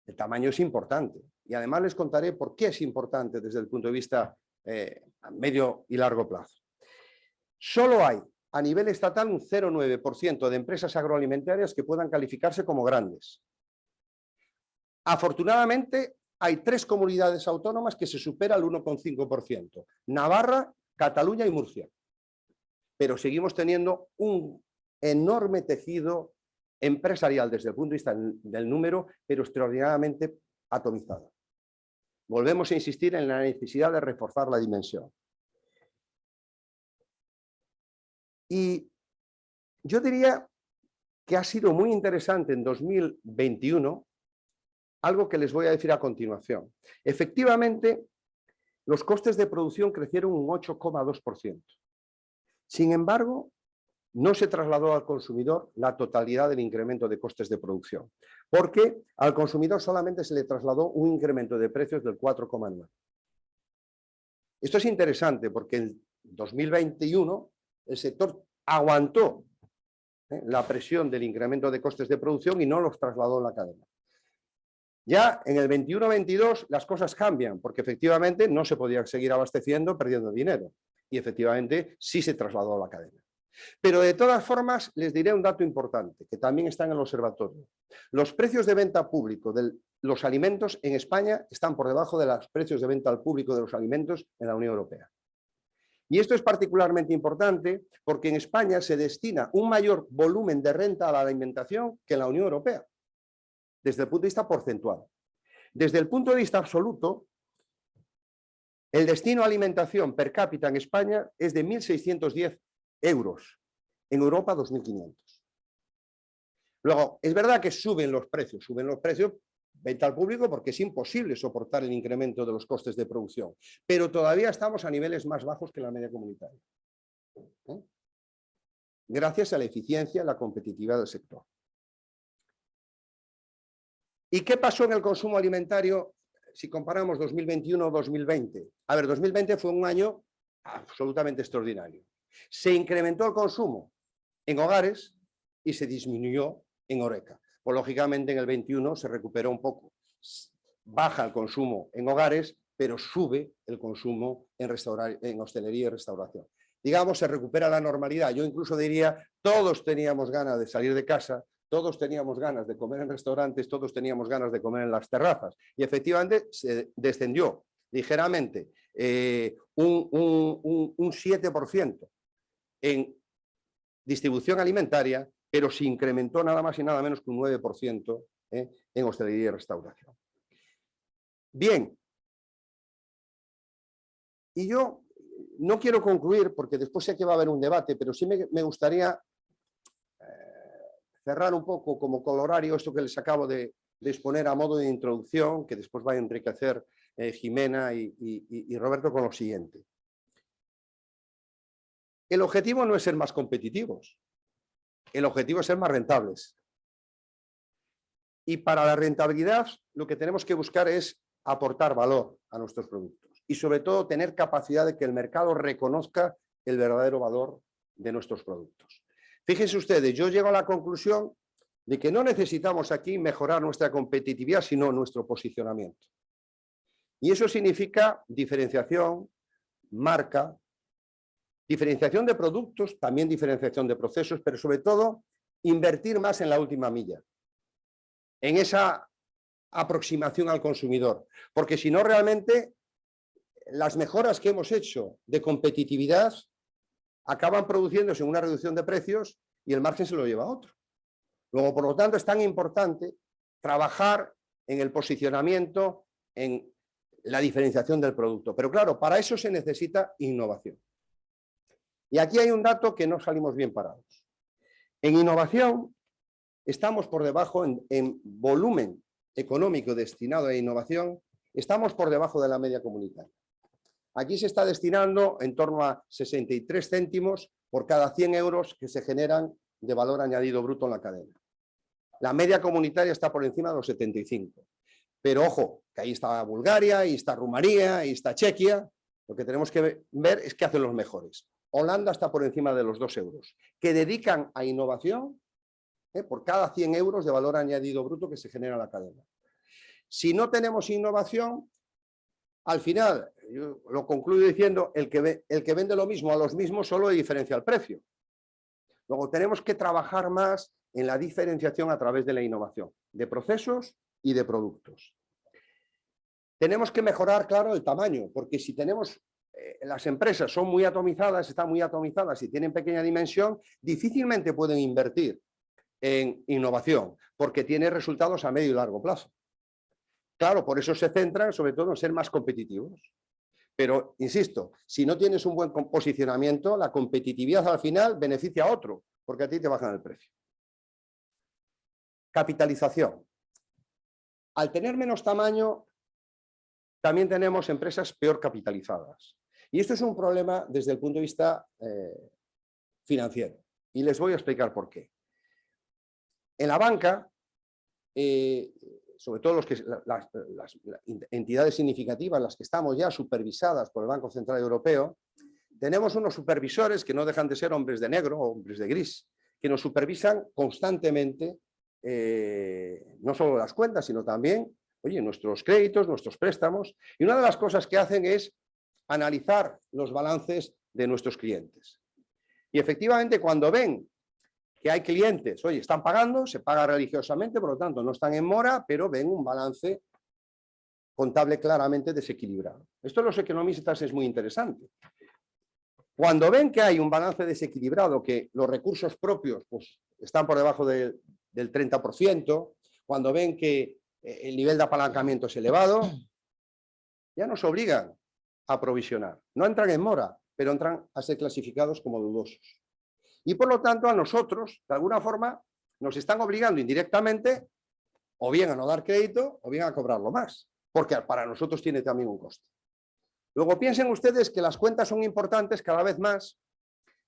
el tamaño es importante. Y además les contaré por qué es importante desde el punto de vista a medio y largo plazo. Solo hay a nivel estatal un 0,9% de empresas agroalimentarias que puedan calificarse como grandes. Afortunadamente, hay 3 comunidades autónomas que se supera el 1,5%. Navarra, Cataluña y Murcia. Pero seguimos teniendo un enorme tejido empresarial desde el punto de vista del número, pero extraordinariamente atomizado. Volvemos a insistir en la necesidad de reforzar la dimensión. Y yo diría que ha sido muy interesante en 2021 algo que les voy a decir a continuación. Efectivamente, los costes de producción crecieron un 8,2%. Sin embargo, no se trasladó al consumidor la totalidad del incremento de costes de producción, porque al consumidor solamente se le trasladó un incremento de precios del 4,9%. Esto es interesante porque en 2021 el sector aguantó la presión del incremento de costes de producción y no los trasladó en la cadena. Ya en el 21-22 las cosas cambian, porque efectivamente no se podía seguir abasteciendo perdiendo dinero. Y efectivamente sí se trasladó a la cadena. Pero de todas formas les diré un dato importante, que también está en el observatorio. Los precios de venta público de los alimentos en España están por debajo de los precios de venta al público de los alimentos en la Unión Europea. Y esto es particularmente importante porque en España se destina un mayor volumen de renta a la alimentación que en la Unión Europea, desde el punto de vista porcentual. Desde el punto de vista absoluto, el destino a alimentación per cápita en España es de 1.610 euros, en Europa 2.500. Luego, es verdad que suben los precios venta al público porque es imposible soportar el incremento de los costes de producción, pero todavía estamos a niveles más bajos que la media comunitaria. Gracias a la eficiencia y la competitividad del sector. ¿Y qué pasó en el consumo alimentario si comparamos 2021-2020? A ver, 2020 fue un año absolutamente extraordinario. Se incrementó el consumo en hogares y se disminuyó en HoReCa. Pues lógicamente en el 21 se recuperó un poco. Baja el consumo en hogares, pero sube el consumo en hostelería y restauración. Digamos, se recupera la normalidad. Yo incluso diría, todos teníamos ganas de salir de casa, todos teníamos ganas de comer en restaurantes, todos teníamos ganas de comer en las terrazas. Y efectivamente se descendió ligeramente un 7% en distribución alimentaria, pero se incrementó nada más y nada menos que un 9% en hostelería y restauración. Bien, y yo no quiero concluir porque después sé que va a haber un debate, pero sí me gustaría cerrar un poco como colorario esto que les acabo de de exponer a modo de introducción, que después va a enriquecer Jimena y Roberto con lo siguiente. El objetivo no es ser más competitivos, el objetivo es ser más rentables. Y para la rentabilidad lo que tenemos que buscar es aportar valor a nuestros productos y sobre todo tener capacidad de que el mercado reconozca el verdadero valor de nuestros productos. Fíjense ustedes, yo llego a la conclusión de que no necesitamos aquí mejorar nuestra competitividad, sino nuestro posicionamiento. Y eso significa diferenciación, marca, diferenciación de productos, también diferenciación de procesos, pero sobre todo invertir más en la última milla, en esa aproximación al consumidor, porque si no realmente las mejoras que hemos hecho de competitividad acaban produciéndose una reducción de precios y el margen se lo lleva a otro. Luego, por lo tanto, es tan importante trabajar en el posicionamiento, en la diferenciación del producto. Pero claro, para eso se necesita innovación. Y aquí hay un dato que no salimos bien parados. En innovación estamos por debajo, en volumen económico destinado a innovación, estamos por debajo de la media comunitaria. Aquí se está destinando en torno a 63 céntimos por cada 100 euros que se generan de valor añadido bruto en la cadena. La media comunitaria está por encima de los 75. Pero ojo, que ahí está Bulgaria, ahí está Rumanía, ahí está Chequia. Lo que tenemos que ver es qué hacen los mejores. Holanda está por encima de los 2 euros, que dedican a innovación por cada 100 euros de valor añadido bruto que se genera en la cadena. Si no tenemos innovación, al final, yo lo concluyo diciendo, el que vende lo mismo a los mismos solo diferencia el precio. Luego tenemos que trabajar más en la diferenciación a través de la innovación, de procesos y de productos. Tenemos que mejorar, claro, el tamaño, porque si tenemos, las empresas son muy atomizadas, están muy atomizadas y tienen pequeña dimensión, difícilmente pueden invertir en innovación, porque tiene resultados a medio y largo plazo. Claro, por eso se centran sobre todo en ser más competitivos. Pero, insisto, si no tienes un buen posicionamiento, la competitividad al final beneficia a otro, porque a ti te bajan el precio. Capitalización. Al tener menos tamaño, también tenemos empresas peor capitalizadas. Y esto es un problema desde el punto de vista financiero. Y les voy a explicar por qué. En la banca, sobre todo las entidades significativas, las que estamos ya supervisadas por el Banco Central Europeo, tenemos unos supervisores que no dejan de ser hombres de negro o hombres de gris, que nos supervisan constantemente, no solo las cuentas, sino también, oye, nuestros créditos, nuestros préstamos. Y una de las cosas que hacen es analizar los balances de nuestros clientes. Y efectivamente, cuando ven que hay clientes, oye, están pagando, se paga religiosamente, por lo tanto no están en mora, pero ven un balance contable claramente desequilibrado. Esto en los economistas es muy interesante. Cuando ven que hay un balance desequilibrado, que los recursos propios pues, están por debajo del 30%, cuando ven que el nivel de apalancamiento es elevado, ya nos obligan a provisionar. No entran en mora, pero entran a ser clasificados como dudosos. Y por lo tanto a nosotros, de alguna forma, nos están obligando indirectamente o bien a no dar crédito o bien a cobrarlo más, porque para nosotros tiene también un coste. Luego piensen ustedes que las cuentas son importantes cada vez más.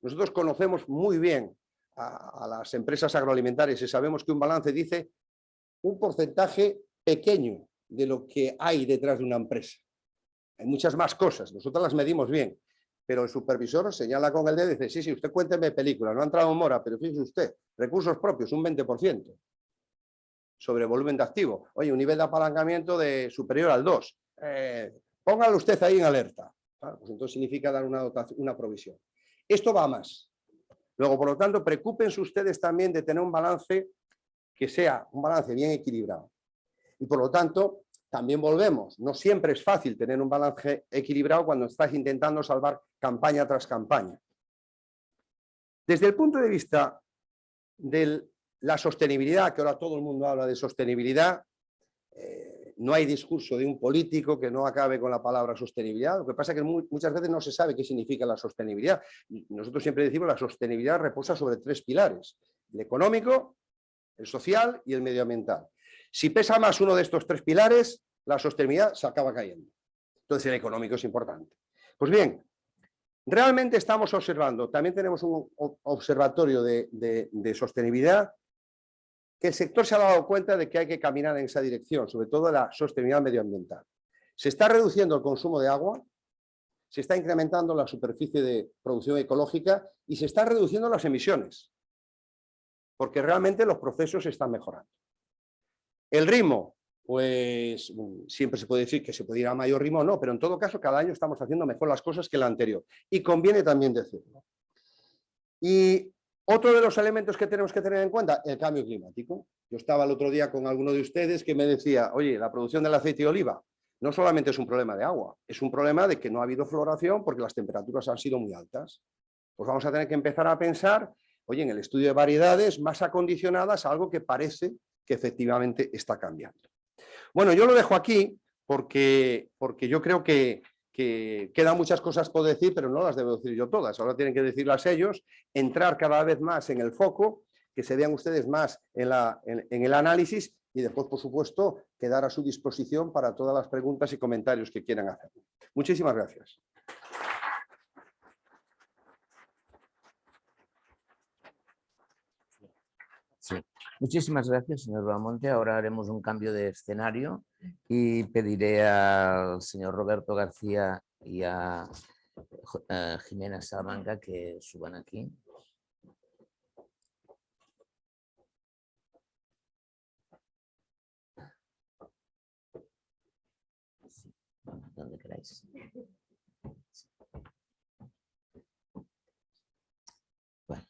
Nosotros conocemos muy bien a las empresas agroalimentarias y sabemos que un balance dice un porcentaje pequeño de lo que hay detrás de una empresa. Hay muchas más cosas, nosotros las medimos bien. Pero el supervisor señala con el dedo y dice, sí, usted cuénteme película, no ha entrado en mora, pero fíjese usted, recursos propios, un 20% sobre volumen de activo. Oye, un nivel de apalancamiento superior al 2%. Póngalo usted ahí en alerta. Pues entonces significa dar una provisión. Esto va a más. Luego, por lo tanto, preocúpense ustedes también de tener un balance que sea un balance bien equilibrado. Y por lo tanto, también volvemos, no siempre es fácil tener un balance equilibrado cuando estás intentando salvar campaña tras campaña. Desde el punto de vista de la sostenibilidad, que ahora todo el mundo habla de sostenibilidad, no hay discurso de un político que no acabe con la palabra sostenibilidad. Lo que pasa es que muchas veces no se sabe qué significa la sostenibilidad. Nosotros siempre decimos que la sostenibilidad reposa sobre 3 pilares, el económico, el social y el medioambiental. Si pesa más uno de estos tres pilares, la sostenibilidad se acaba cayendo. Entonces el económico es importante. Pues bien, realmente estamos observando, también tenemos un observatorio de sostenibilidad, que el sector se ha dado cuenta de que hay que caminar en esa dirección, sobre todo la sostenibilidad medioambiental. Se está reduciendo el consumo de agua, se está incrementando la superficie de producción ecológica y se están reduciendo las emisiones, porque realmente los procesos están mejorando. El ritmo, pues siempre se puede decir que se puede ir a mayor ritmo o no, pero en todo caso cada año estamos haciendo mejor las cosas que el anterior y conviene también decirlo. Y otro de los elementos que tenemos que tener en cuenta, el cambio climático. Yo estaba el otro día con alguno de ustedes que me decía, oye, la producción del aceite de oliva no solamente es un problema de agua, es un problema de que no ha habido floración porque las temperaturas han sido muy altas. Pues vamos a tener que empezar a pensar, oye, en el estudio de variedades más acondicionadas a algo que parece que efectivamente está cambiando. Bueno, yo lo dejo aquí porque yo creo que quedan muchas cosas por decir, pero no las debo decir yo todas. Ahora tienen que decirlas ellos, entrar cada vez más en el foco, que se vean ustedes más en el análisis y después, por supuesto, quedar a su disposición para todas las preguntas y comentarios que quieran hacer. Muchísimas gracias. Sí. Muchísimas gracias, señor Bahamonte. Ahora haremos un cambio de escenario y pediré al señor Roberto García y a Jimena Salamanca que suban aquí. Donde queráis. Bueno.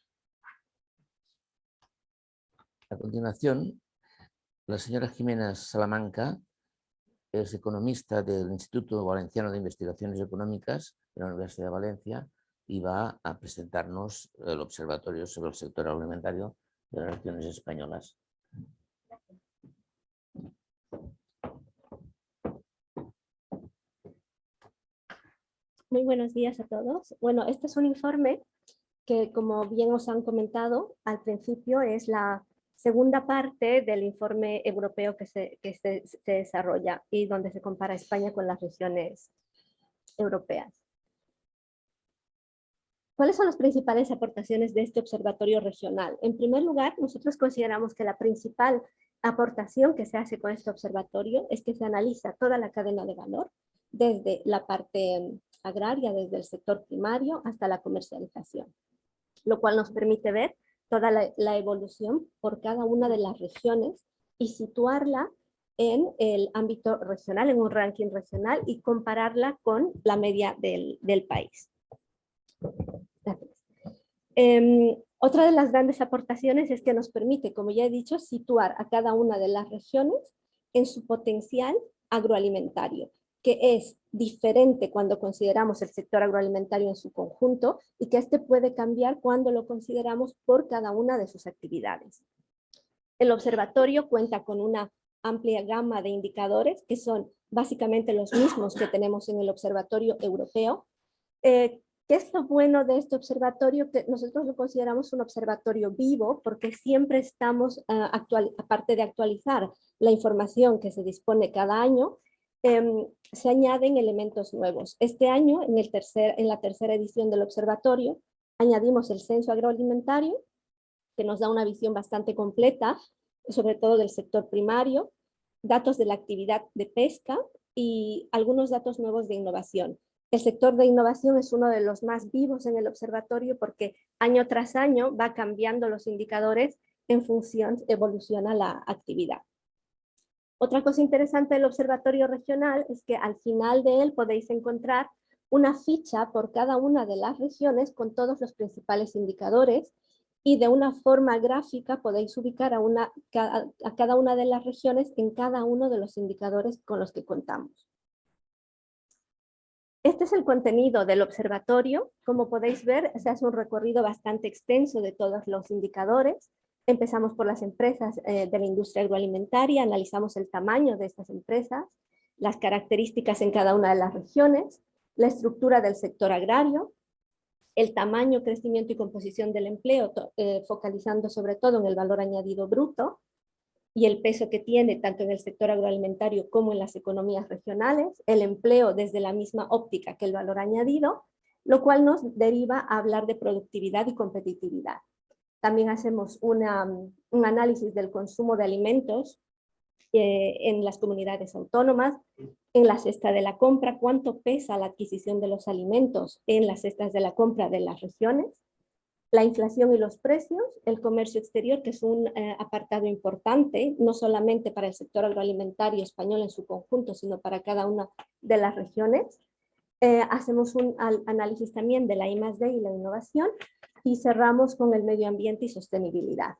A continuación, la señora Jimena Salamanca es economista del Instituto Valenciano de Investigaciones Económicas de la Universidad de Valencia y va a presentarnos el observatorio sobre el sector agroalimentario de las regiones españolas. Muy buenos días a todos. Bueno, este es un informe que, como bien os han comentado al principio, es la segunda parte del informe europeo que se desarrolla y donde se compara España con las regiones europeas. ¿Cuáles son las principales aportaciones de este observatorio regional? En primer lugar, nosotros consideramos que la principal aportación que se hace con este observatorio es que se analiza toda la cadena de valor, desde la parte agraria, desde el sector primario hasta la comercialización, lo cual nos permite ver toda la evolución por cada una de las regiones y situarla en el ámbito regional, en un ranking regional y compararla con la media del país. Otra de las grandes aportaciones es que nos permite, como ya he dicho, situar a cada una de las regiones en su potencial agroalimentario, que es diferente cuando consideramos el sector agroalimentario en su conjunto y que este puede cambiar cuando lo consideramos por cada una de sus actividades. El observatorio cuenta con una amplia gama de indicadores que son básicamente los mismos que tenemos en el observatorio europeo. ¿Qué es lo bueno de este observatorio? Que nosotros lo consideramos un observatorio vivo porque siempre estamos, aparte de actualizar la información que se dispone cada año, se añaden elementos nuevos. Este año, en la tercera edición del observatorio, añadimos el censo agroalimentario, que nos da una visión bastante completa, sobre todo del sector primario, datos de la actividad de pesca y algunos datos nuevos de innovación. El sector de innovación es uno de los más vivos en el observatorio porque año tras año va cambiando los indicadores en función, evoluciona la actividad. Otra cosa interesante del observatorio regional es que al final de él podéis encontrar una ficha por cada una de las regiones con todos los principales indicadores y de una forma gráfica podéis ubicar a cada una de las regiones en cada uno de los indicadores con los que contamos. Este es el contenido del observatorio. Como podéis ver, se hace un recorrido bastante extenso de todos los indicadores. Empezamos por las empresas de la industria agroalimentaria, analizamos el tamaño de estas empresas, las características en cada una de las regiones, la estructura del sector agrario, el tamaño, crecimiento y composición del empleo, focalizando sobre todo en el valor añadido bruto, y el peso que tiene tanto en el sector agroalimentario como en las economías regionales, el empleo desde la misma óptica que el valor añadido, lo cual nos deriva a hablar de productividad y competitividad. También hacemos un análisis del consumo de alimentos en las comunidades autónomas, en la cesta de la compra, cuánto pesa la adquisición de los alimentos en las cestas de la compra de las regiones, la inflación y los precios, el comercio exterior, que es un apartado importante, no solamente para el sector agroalimentario español en su conjunto, sino para cada una de las regiones. Hacemos un análisis también de la I+D y la innovación, y cerramos con el medio ambiente y sostenibilidad.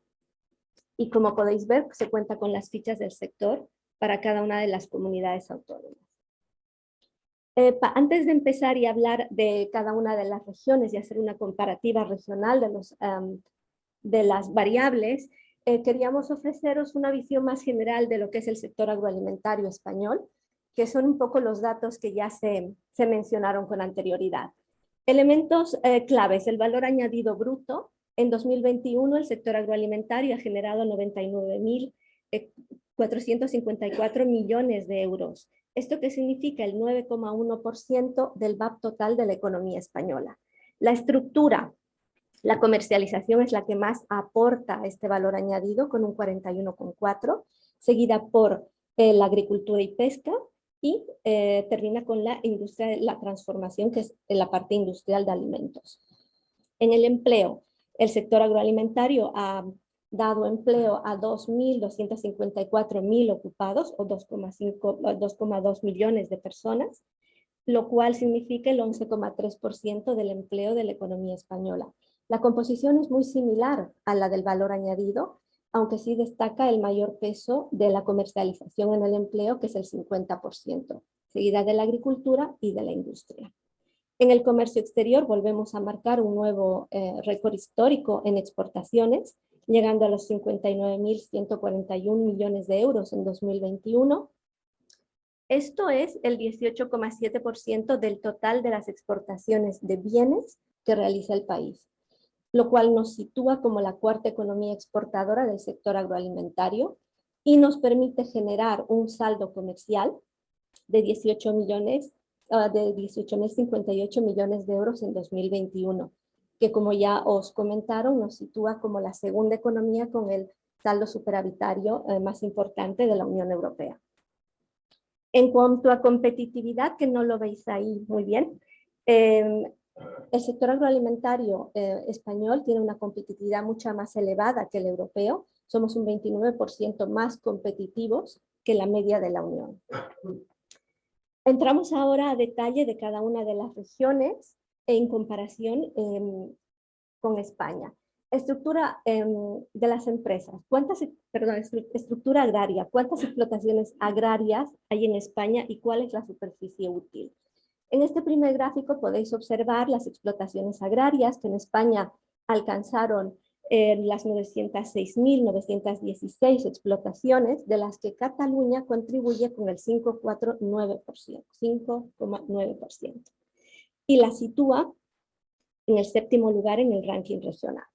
Y como podéis ver, se cuenta con las fichas del sector para cada una de las comunidades autónomas. Antes de empezar y hablar de cada una de las regiones y hacer una comparativa regional de las variables, queríamos ofreceros una visión más general de lo que es el sector agroalimentario español, que son un poco los datos que ya se mencionaron con anterioridad. Elementos claves: el valor añadido bruto. En 2021 el sector agroalimentario ha generado 99.454 millones de euros. ¿Esto qué significa? El 9,1% del VAP total de la economía española. La estructura, la comercialización es la que más aporta este valor añadido, con un 41,4%, seguida por la agricultura y pesca, y termina con la industria, la transformación, que es la parte industrial de alimentos. En el empleo, el sector agroalimentario ha dado empleo a 2.254.000 ocupados, o 2,2 millones de personas, lo cual significa el 11,3% del empleo de la economía española. La composición es muy similar a la del valor añadido, aunque sí destaca el mayor peso de la comercialización en el empleo, que es el 50%, seguida de la agricultura y de la industria. En el comercio exterior volvemos a marcar un nuevo récord histórico en exportaciones, llegando a los 59.141 millones de euros en 2021. Esto es el 18,7% del total de las exportaciones de bienes que realiza el país, lo cual nos sitúa como la cuarta economía exportadora del sector agroalimentario y nos permite generar un saldo comercial de 18.058 millones de euros en 2021, que, como ya os comentaron, nos sitúa como la segunda economía con el saldo superavitario más importante de la Unión Europea. En cuanto a competitividad, que no lo veis ahí muy bien, el sector agroalimentario español tiene una competitividad mucho más elevada que el europeo. Somos un 29% más competitivos que la media de la Unión. Entramos ahora a detalle de cada una de las regiones en comparación con España. Estructura de las empresas. Estructura agraria. ¿Cuántas explotaciones agrarias hay en España y cuál es la superficie útil? En este primer gráfico podéis observar las explotaciones agrarias que en España alcanzaron las 906.916 explotaciones, de las que Cataluña contribuye con el 5,9%, y la sitúa en el séptimo lugar en el ranking regional.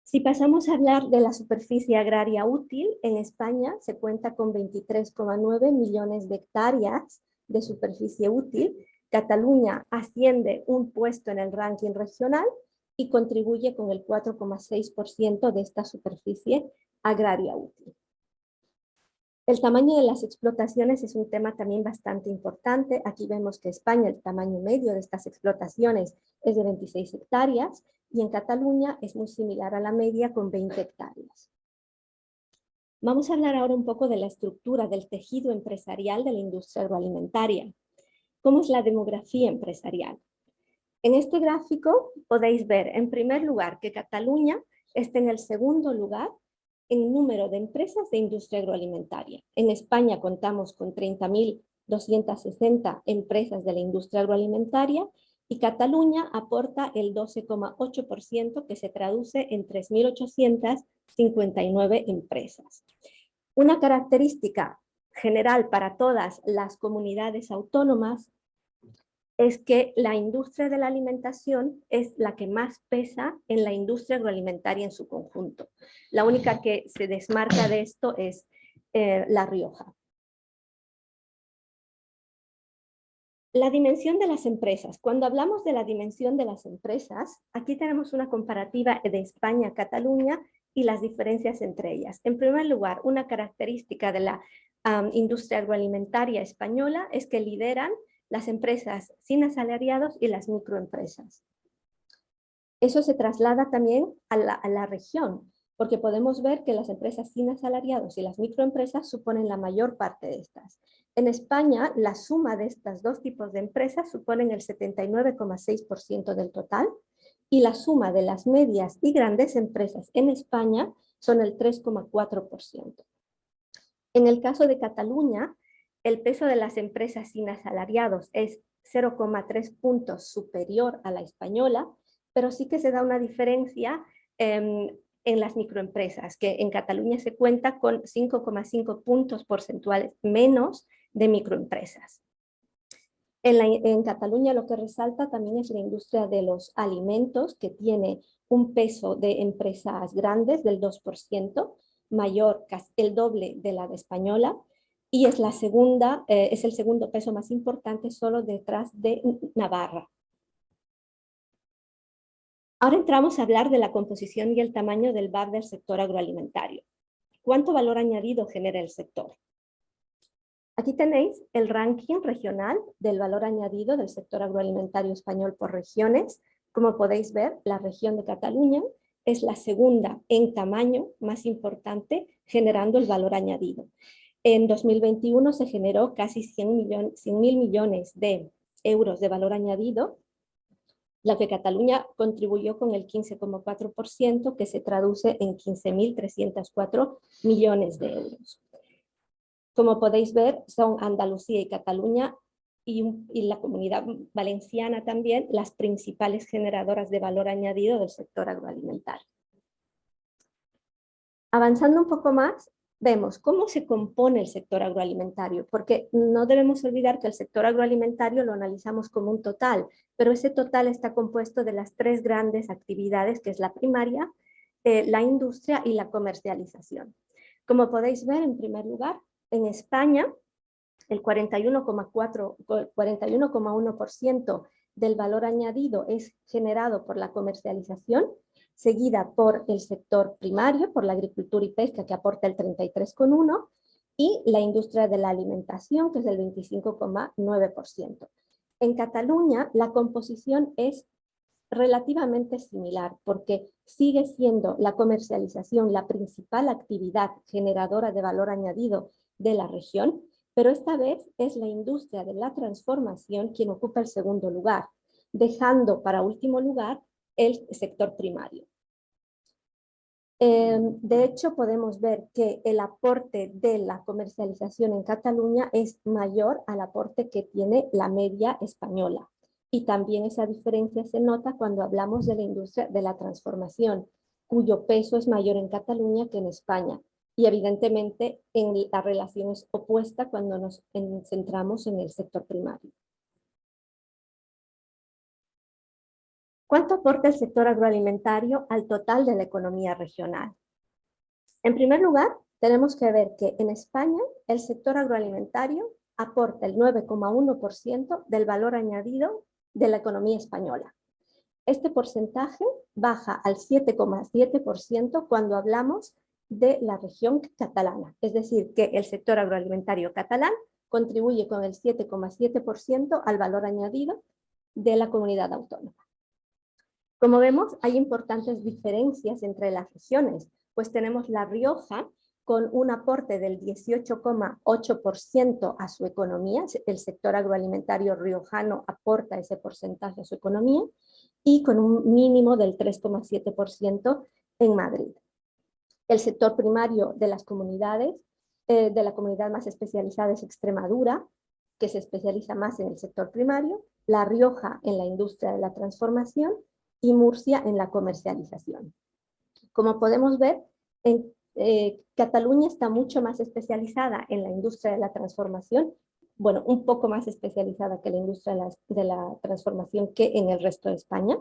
Si pasamos a hablar de la superficie agraria útil, en España se cuenta con 23,9 millones de hectáreas de superficie útil. Cataluña asciende un puesto en el ranking regional y contribuye con el 4,6% de esta superficie agraria útil. El tamaño de las explotaciones es un tema también bastante importante. Aquí vemos que en España el tamaño medio de estas explotaciones es de 26 hectáreas y en Cataluña es muy similar a la media, con 20 hectáreas. Vamos a hablar ahora un poco de la estructura del tejido empresarial de la industria agroalimentaria. ¿Cómo es la demografía empresarial? En este gráfico podéis ver, en primer lugar, que Cataluña está en el segundo lugar en número de empresas de industria agroalimentaria. En España contamos con 30.260 empresas de la industria agroalimentaria y Cataluña aporta el 12,8%, que se traduce en 3.859 empresas. Una característica general para todas las comunidades autónomas es que la industria de la alimentación es la que más pesa en la industria agroalimentaria en su conjunto. La única que se desmarca de esto es La Rioja. La dimensión de las empresas. Cuando hablamos de la dimensión de las empresas, aquí tenemos una comparativa de España a Cataluña y las diferencias entre ellas. En primer lugar, una característica de la industria agroalimentaria española es que lideran las empresas sin asalariados y las microempresas. Eso se traslada también a la región, porque podemos ver que las empresas sin asalariados y las microempresas suponen la mayor parte de estas. En España, la suma de estos dos tipos de empresas suponen el 79,6% del total y la suma de las medias y grandes empresas en España son el 3,4%. En el caso de Cataluña, el peso de las empresas sin asalariados es 0,3 puntos superior a la española, pero sí que se da una diferencia en las microempresas, que en Cataluña se cuenta con 5,5 puntos porcentuales menos de microempresas. En Cataluña lo que resalta también es la industria de los alimentos, que tiene un peso de empresas grandes del 2%, mayor, casi el doble de la de española, y es el segundo peso más importante solo detrás de Navarra. Ahora entramos a hablar de la composición y el tamaño del VAP del sector agroalimentario. ¿Cuánto valor añadido genera el sector? Aquí tenéis el ranking regional del valor añadido del sector agroalimentario español por regiones. Como podéis ver, la región de Cataluña es la segunda en tamaño más importante, generando el valor añadido. En 2021 se generó casi 100.000 millones de euros de valor añadido, la que Cataluña contribuyó con el 15,4%, que se traduce en 15.304 millones de euros. Como podéis ver, son Andalucía y Cataluña y la Comunidad Valenciana también las principales generadoras de valor añadido del sector agroalimentario. Avanzando un poco más, vemos cómo se compone el sector agroalimentario, porque no debemos olvidar que el sector agroalimentario lo analizamos como un total, pero ese total está compuesto de las tres grandes actividades, que es la primaria, la industria y la comercialización. Como podéis ver, en primer lugar, en España, el 41,1% del valor añadido es generado por la comercialización, seguida por el sector primario, por la agricultura y pesca, que aporta el 33,1%, y la industria de la alimentación, que es el 25,9%. En Cataluña, la composición es relativamente similar, porque sigue siendo la comercialización la principal actividad generadora de valor añadido de la región, pero esta vez es la industria de la transformación quien ocupa el segundo lugar, dejando para último lugar el sector primario. De hecho, podemos ver que el aporte de la comercialización en Cataluña es mayor al aporte que tiene la media española. Y también esa diferencia se nota cuando hablamos de la industria de la transformación, cuyo peso es mayor en Cataluña que en España. Y evidentemente la relación es opuesta cuando nos centramos en el sector primario. ¿Cuánto aporta el sector agroalimentario al total de la economía regional? En primer lugar, tenemos que ver que en España el sector agroalimentario aporta el 9,1% del valor añadido de la economía española. Este porcentaje baja al 7,7% cuando hablamos de la región catalana, es decir, que el sector agroalimentario catalán contribuye con el 7,7% al valor añadido de la comunidad autónoma. Como vemos, hay importantes diferencias entre las regiones, pues tenemos La Rioja con un aporte del 18,8% a su economía, el sector agroalimentario riojano aporta ese porcentaje a su economía, y con un mínimo del 3,7% en Madrid. El sector primario de las comunidades, de la comunidad más especializada es Extremadura, que se especializa más en el sector primario, La Rioja en la industria de la transformación y Murcia en la comercialización. Como podemos ver, Cataluña está mucho más especializada en la industria de la transformación bueno, un poco más especializada que la industria de la transformación que en el resto de España.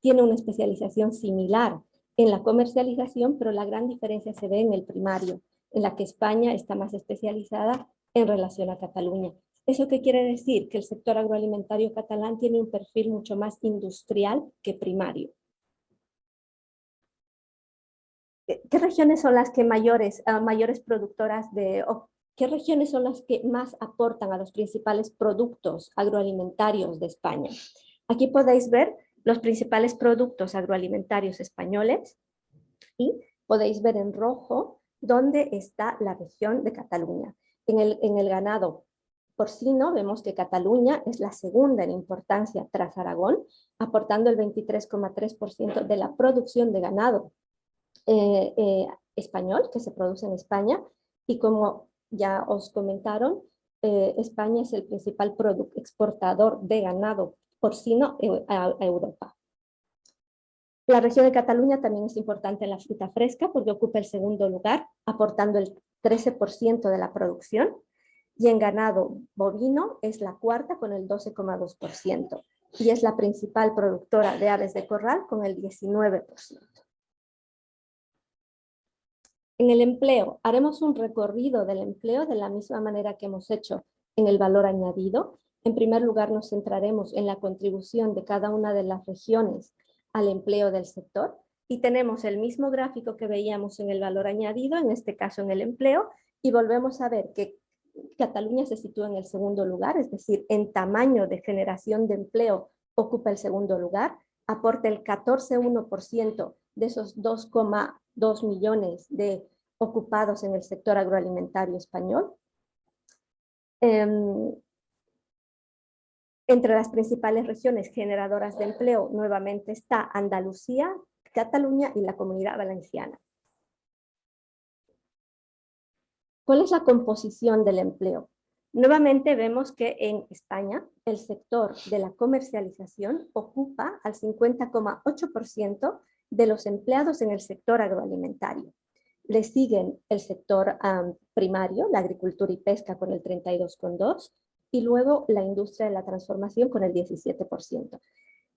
Tiene una especialización similar en la comercialización, pero la gran diferencia se ve en el primario, en la que España está más especializada en relación a Cataluña. ¿Eso qué quiere decir? Que el sector agroalimentario catalán tiene un perfil mucho más industrial que primario. ¿Qué regiones son las que mayores productoras qué regiones son las que más aportan a los principales productos agroalimentarios de España? Aquí podéis ver los principales productos agroalimentarios españoles y podéis ver en rojo dónde está la región de Cataluña. En el ganado porcino vemos que Cataluña es la segunda en importancia tras Aragón, aportando el 23,3% de la producción de ganado español que se produce en España, y como ya os comentaron, España es el principal exportador de ganado porcino a Europa. La región de Cataluña también es importante en la fruta fresca porque ocupa el segundo lugar, aportando el 13% de la producción, y en ganado bovino es la cuarta con el 12,2%, y es la principal productora de aves de corral con el 19%. En el empleo, haremos un recorrido del empleo de la misma manera que hemos hecho en el valor añadido. En primer lugar, nos centraremos en la contribución de cada una de las regiones al empleo del sector, y tenemos el mismo gráfico que veíamos en el valor añadido, en este caso en el empleo, y volvemos a ver que Cataluña se sitúa en el segundo lugar, es decir, en tamaño de generación de empleo ocupa el segundo lugar, aporta el 14,1% de esos 2,2 millones de ocupados en el sector agroalimentario español. Entre las principales regiones generadoras de empleo nuevamente está Andalucía, Cataluña y la Comunidad Valenciana. ¿Cuál es la composición del empleo? Nuevamente vemos que en España el sector de la comercialización ocupa al 50,8% de los empleados en el sector agroalimentario. Le siguen el sector primario, la agricultura y pesca con el 32,2%, y luego la industria de la transformación con el 17%.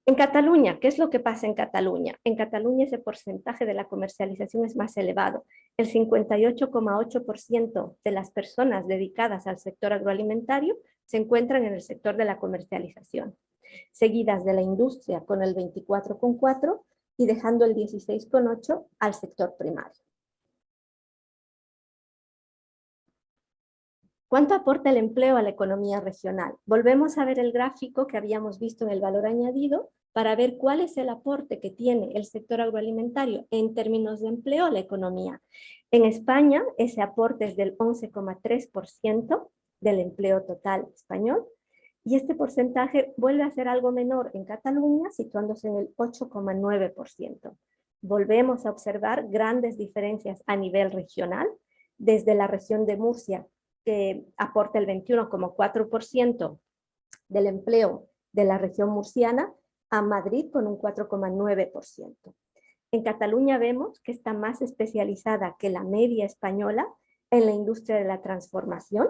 En Cataluña, ¿qué es lo que pasa en Cataluña? En Cataluña ese porcentaje de la comercialización es más elevado. El 58,8% de las personas dedicadas al sector agroalimentario se encuentran en el sector de la comercialización, seguidas de la industria con el 24,4% y dejando el 16,8% al sector primario. ¿Cuánto aporta el empleo a la economía regional? Volvemos a ver el gráfico que habíamos visto en el valor añadido para ver cuál es el aporte que tiene el sector agroalimentario en términos de empleo a la economía. En España, ese aporte es del 11,3% del empleo total español, y este porcentaje vuelve a ser algo menor en Cataluña, situándose en el 8,9%. Volvemos a observar grandes diferencias a nivel regional, desde la región de Murcia, que aporta el 21,4% del empleo de la región murciana, a Madrid con un 4,9%. En Cataluña vemos que está más especializada que la media española en la industria de la transformación,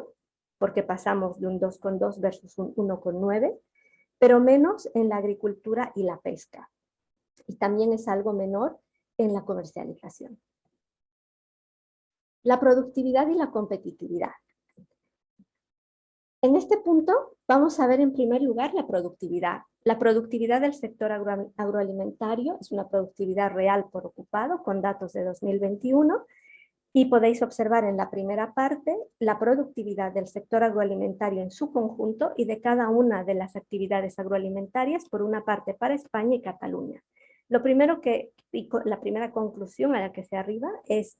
porque pasamos de un 2,2 versus un 1,9, pero menos en la agricultura y la pesca. Y también es algo menor en la comercialización. La productividad y la competitividad. En este punto vamos a ver en primer lugar la productividad. La productividad del sector agroalimentario es una productividad real por ocupado con datos de 2021, y podéis observar en la primera parte la productividad del sector agroalimentario en su conjunto y de cada una de las actividades agroalimentarias, por una parte para España y Cataluña. La primera conclusión a la que se arriba es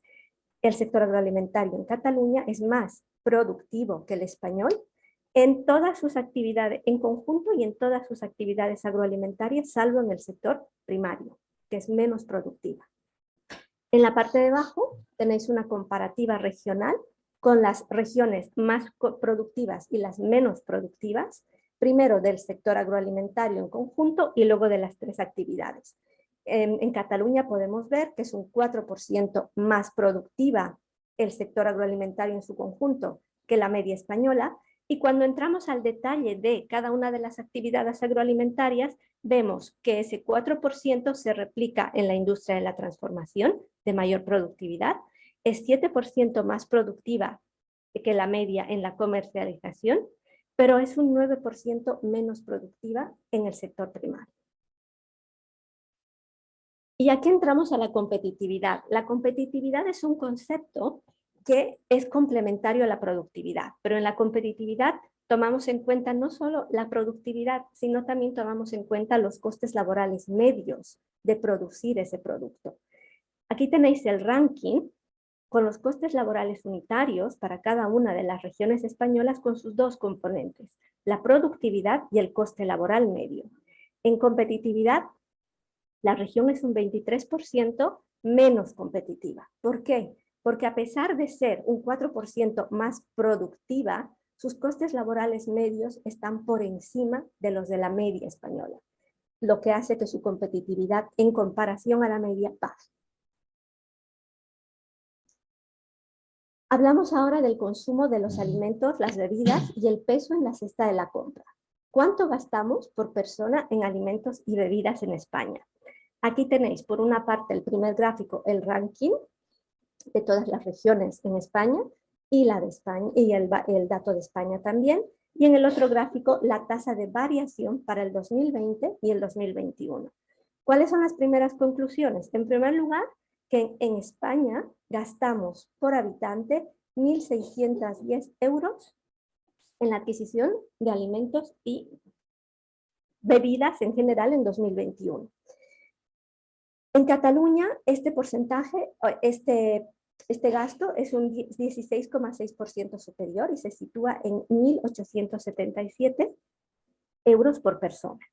el sector agroalimentario en Cataluña es más productivo que el español en todas sus actividades, en conjunto y en todas sus actividades agroalimentarias, salvo en el sector primario, que es menos productiva. En la parte de abajo tenéis una comparativa regional con las regiones más productivas y las menos productivas, primero del sector agroalimentario en conjunto y luego de las tres actividades. En Cataluña podemos ver que es un 4% más productiva el sector agroalimentario en su conjunto que la media española, Y cuando entramos al detalle de cada una de las actividades agroalimentarias, vemos que ese 4% se replica en la industria de la transformación, de mayor productividad, es 7% más productiva que la media en la comercialización, pero es un 9% menos productiva en el sector primario. Y aquí entramos a la competitividad. La competitividad es un concepto que es complementario a la productividad, pero en la competitividad tomamos en cuenta no solo la productividad, sino también tomamos en cuenta los costes laborales medios de producir ese producto. Aquí tenéis el ranking con los costes laborales unitarios para cada una de las regiones españolas con sus dos componentes, la productividad y el coste laboral medio. En competitividad, la región es un 23% menos competitiva. ¿Por qué? Porque a pesar de ser un 4% más productiva, sus costes laborales medios están por encima de los de la media española, lo que hace que su competitividad en comparación a la media baje. Hablamos ahora del consumo de los alimentos, las bebidas y el peso en la cesta de la compra. ¿Cuánto gastamos por persona en alimentos y bebidas en España? Aquí tenéis por una parte el primer gráfico, el ranking de todas las regiones en España y, la de España, y el dato de España también. Y en el otro gráfico la tasa de variación para el 2020 y el 2021. ¿Cuáles son las primeras conclusiones? En primer lugar, que en España gastamos por habitante 1.610 euros en la adquisición de alimentos y bebidas en general en 2021. En Cataluña, este porcentaje, este gasto es un 16,6% superior y se sitúa en 1.877 euros por persona.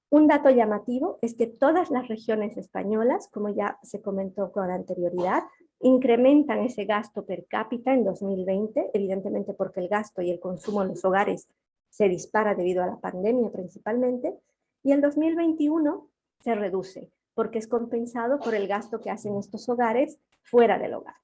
Un dato llamativo es que todas las regiones españolas, como ya se comentó con anterioridad, incrementan ese gasto per cápita en 2020, evidentemente porque el gasto y el consumo en los hogares se dispara debido a la pandemia principalmente, y el 2021 se reduce, porque es compensado por el gasto que hacen estos hogares fuera del hogar.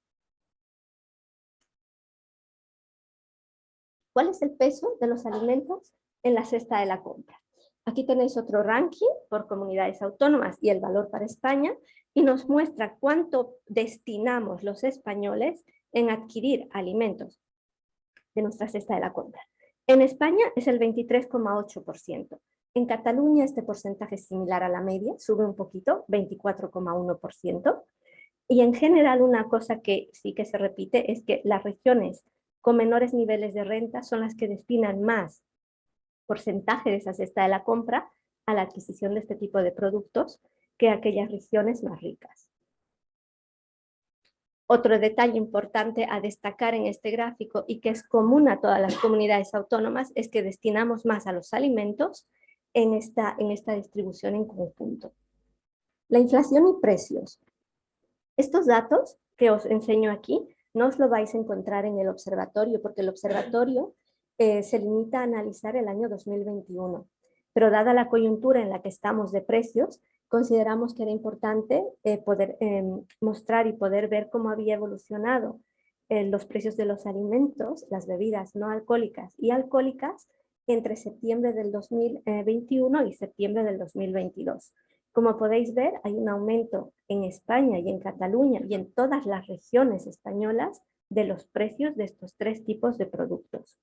¿Cuál es el peso de los alimentos en la cesta de la compra? Aquí tenéis otro ranking por comunidades autónomas y el valor para España, y nos muestra cuánto destinamos los españoles en adquirir alimentos de nuestra cesta de la compra. En España es el 23,8%. En Cataluña este porcentaje es similar a la media, sube un poquito, 24,1%. Y en general una cosa que sí que se repite es que las regiones con menores niveles de renta son las que destinan más porcentaje de esa cesta de la compra a la adquisición de este tipo de productos que aquellas regiones más ricas. Otro detalle importante a destacar en este gráfico y que es común a todas las comunidades autónomas es que destinamos más a los alimentos en esta distribución en conjunto. La inflación y precios. Estos datos que os enseño aquí no os lo vais a encontrar en el observatorio, porque el observatorio se limita a analizar el año 2021. Pero dada la coyuntura en la que estamos de precios, consideramos que era importante poder mostrar y poder ver cómo había evolucionado los precios de los alimentos, las bebidas no alcohólicas y alcohólicas entre septiembre del 2021 y septiembre del 2022. Como podéis ver, hay un aumento en España y en Cataluña y en todas las regiones españolas de los precios de estos tres tipos de productos.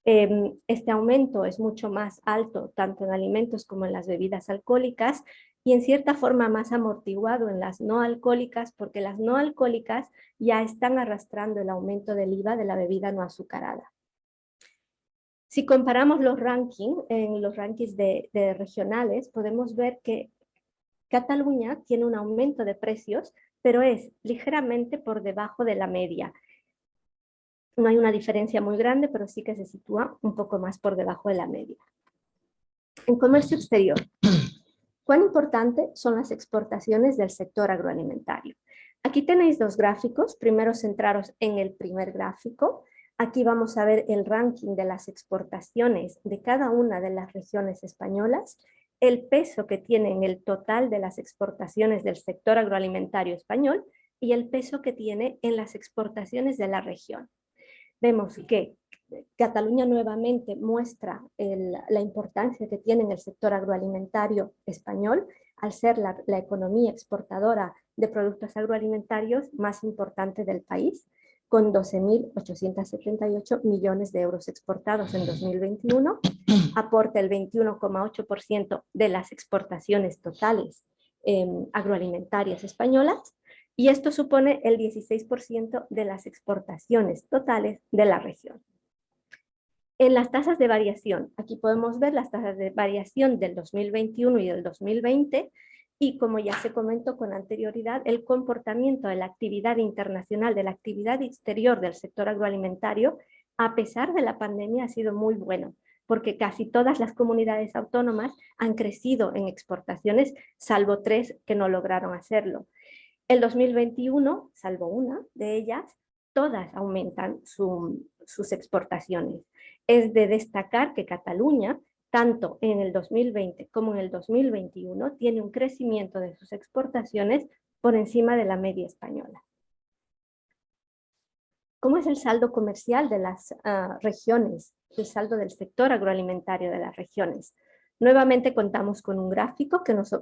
Este aumento es mucho más alto tanto en alimentos como en las bebidas alcohólicas y en cierta forma más amortiguado en las no alcohólicas, porque las no alcohólicas ya están arrastrando el aumento del IVA de la bebida no azucarada. Si comparamos los rankings, en los rankings de regionales, podemos ver que Cataluña tiene un aumento de precios, pero es ligeramente por debajo de la media. No hay una diferencia muy grande, pero sí que se sitúa un poco más por debajo de la media. En comercio exterior, ¿cuán importante son las exportaciones del sector agroalimentario? Aquí tenéis dos gráficos. Primero centraros en el primer gráfico. Aquí vamos a ver el ranking de las exportaciones de cada una de las regiones españolas, el peso que tiene en el total de las exportaciones del sector agroalimentario español y el peso que tiene en las exportaciones de la región. Vemos que Cataluña nuevamente muestra la importancia que tiene en el sector agroalimentario español, al ser la economía exportadora de productos agroalimentarios más importante del país, con 12.878 millones de euros exportados en 2021, aporta el 21,8% de las exportaciones totales agroalimentarias españolas, y esto supone el 16% de las exportaciones totales de la región. En las tasas de variación, aquí podemos ver las tasas de variación del 2021 y del 2020, y como ya se comentó con anterioridad, el comportamiento de la actividad internacional, de la actividad exterior del sector agroalimentario, a pesar de la pandemia, ha sido muy bueno, porque casi todas las comunidades autónomas han crecido en exportaciones, salvo 3 que no lograron hacerlo. El 2021, salvo una de ellas, todas aumentan sus exportaciones. Es de destacar que Cataluña, tanto en el 2020 como en el 2021, tiene un crecimiento de sus exportaciones por encima de la media española. ¿Cómo es el saldo comercial de las regiones, el saldo del sector agroalimentario de las regiones? Nuevamente contamos con un gráfico que nos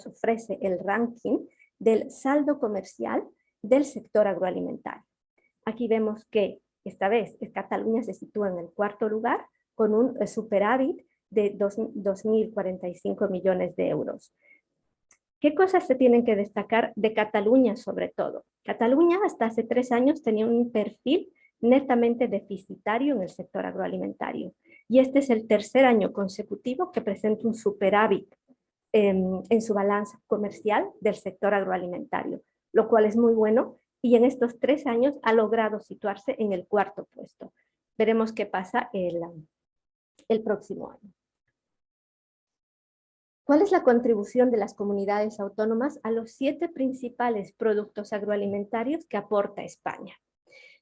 ofrece el ranking del saldo comercial del sector agroalimentario. Aquí vemos que esta vez Cataluña se sitúa en el 4º lugar con un superávit de 2.045 millones de euros. ¿Qué cosas se tienen que destacar de Cataluña sobre todo? Cataluña hasta hace 3 años tenía un perfil netamente deficitario en el sector agroalimentario, y este es el 3er año consecutivo que presenta un superávit en su balanza comercial del sector agroalimentario, lo cual es muy bueno, y en estos 3 años ha logrado situarse en el 4º puesto. Veremos qué pasa el próximo año. ¿Cuál es la contribución de las comunidades autónomas a los 7 principales productos agroalimentarios que aporta España?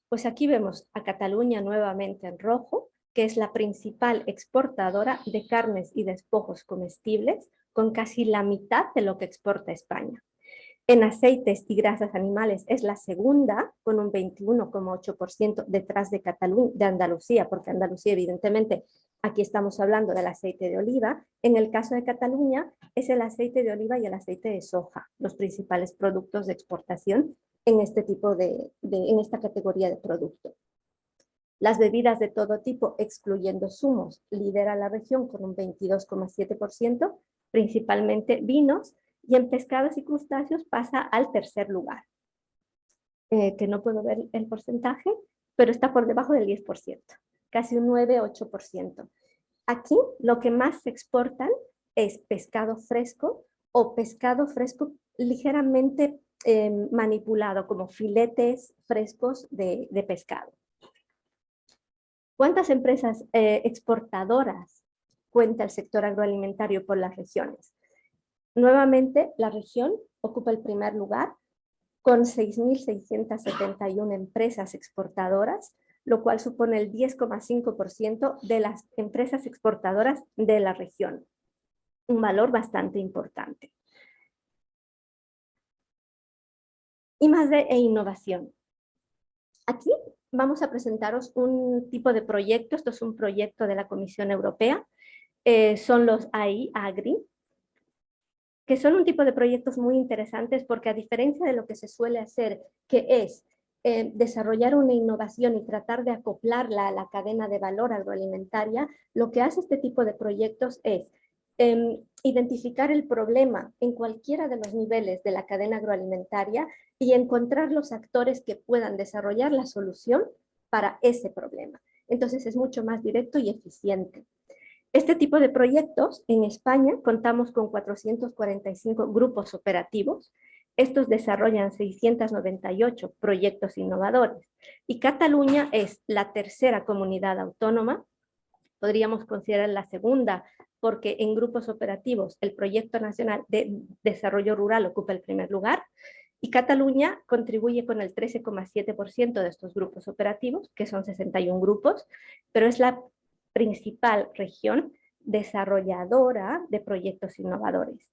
Pues aquí vemos a Cataluña nuevamente en rojo, que es la principal exportadora de carnes y despojos comestibles, con casi la mitad de lo que exporta España. En aceites y grasas animales es la segunda, con un 21,8% detrás de Andalucía, porque Andalucía evidentemente, aquí estamos hablando del aceite de oliva. En el caso de Cataluña es el aceite de oliva y el aceite de soja, los principales productos de exportación en este tipo en esta categoría de producto. Las bebidas de todo tipo, excluyendo zumos, lidera la región con un 22,7%, principalmente vinos, y en pescados y crustáceos pasa al 3er lugar, que no puedo ver el porcentaje, pero está por debajo del 10%, casi un 9-8%. Aquí lo que más se exportan es pescado fresco o pescado fresco ligeramente manipulado, como filetes frescos de pescado. ¿Cuántas empresas exportadoras cuenta el sector agroalimentario por las regiones? Nuevamente, la región ocupa el 1er lugar con 6.671 empresas exportadoras, lo cual supone el 10,5% de las empresas exportadoras de la región. Un valor bastante importante. I+D e innovación. Aquí vamos a presentaros un tipo de proyecto. Esto es un proyecto de la Comisión Europea. Son los AI Agri, que son un tipo de proyectos muy interesantes porque, a diferencia de lo que se suele hacer, que es desarrollar una innovación y tratar de acoplarla a la cadena de valor agroalimentaria, lo que hace este tipo de proyectos es identificar el problema en cualquiera de los niveles de la cadena agroalimentaria y encontrar los actores que puedan desarrollar la solución para ese problema. Entonces es mucho más directo y eficiente. Este tipo de proyectos, en España contamos con 445 grupos operativos. Estos desarrollan 698 proyectos innovadores. Y Cataluña es la 3er comunidad autónoma, podríamos considerar la 2ª, porque en grupos operativos el Proyecto Nacional de Desarrollo Rural ocupa el 1er lugar, y Cataluña contribuye con el 13,7% de estos grupos operativos, que son 61 grupos, pero es la principal región desarrolladora de proyectos innovadores,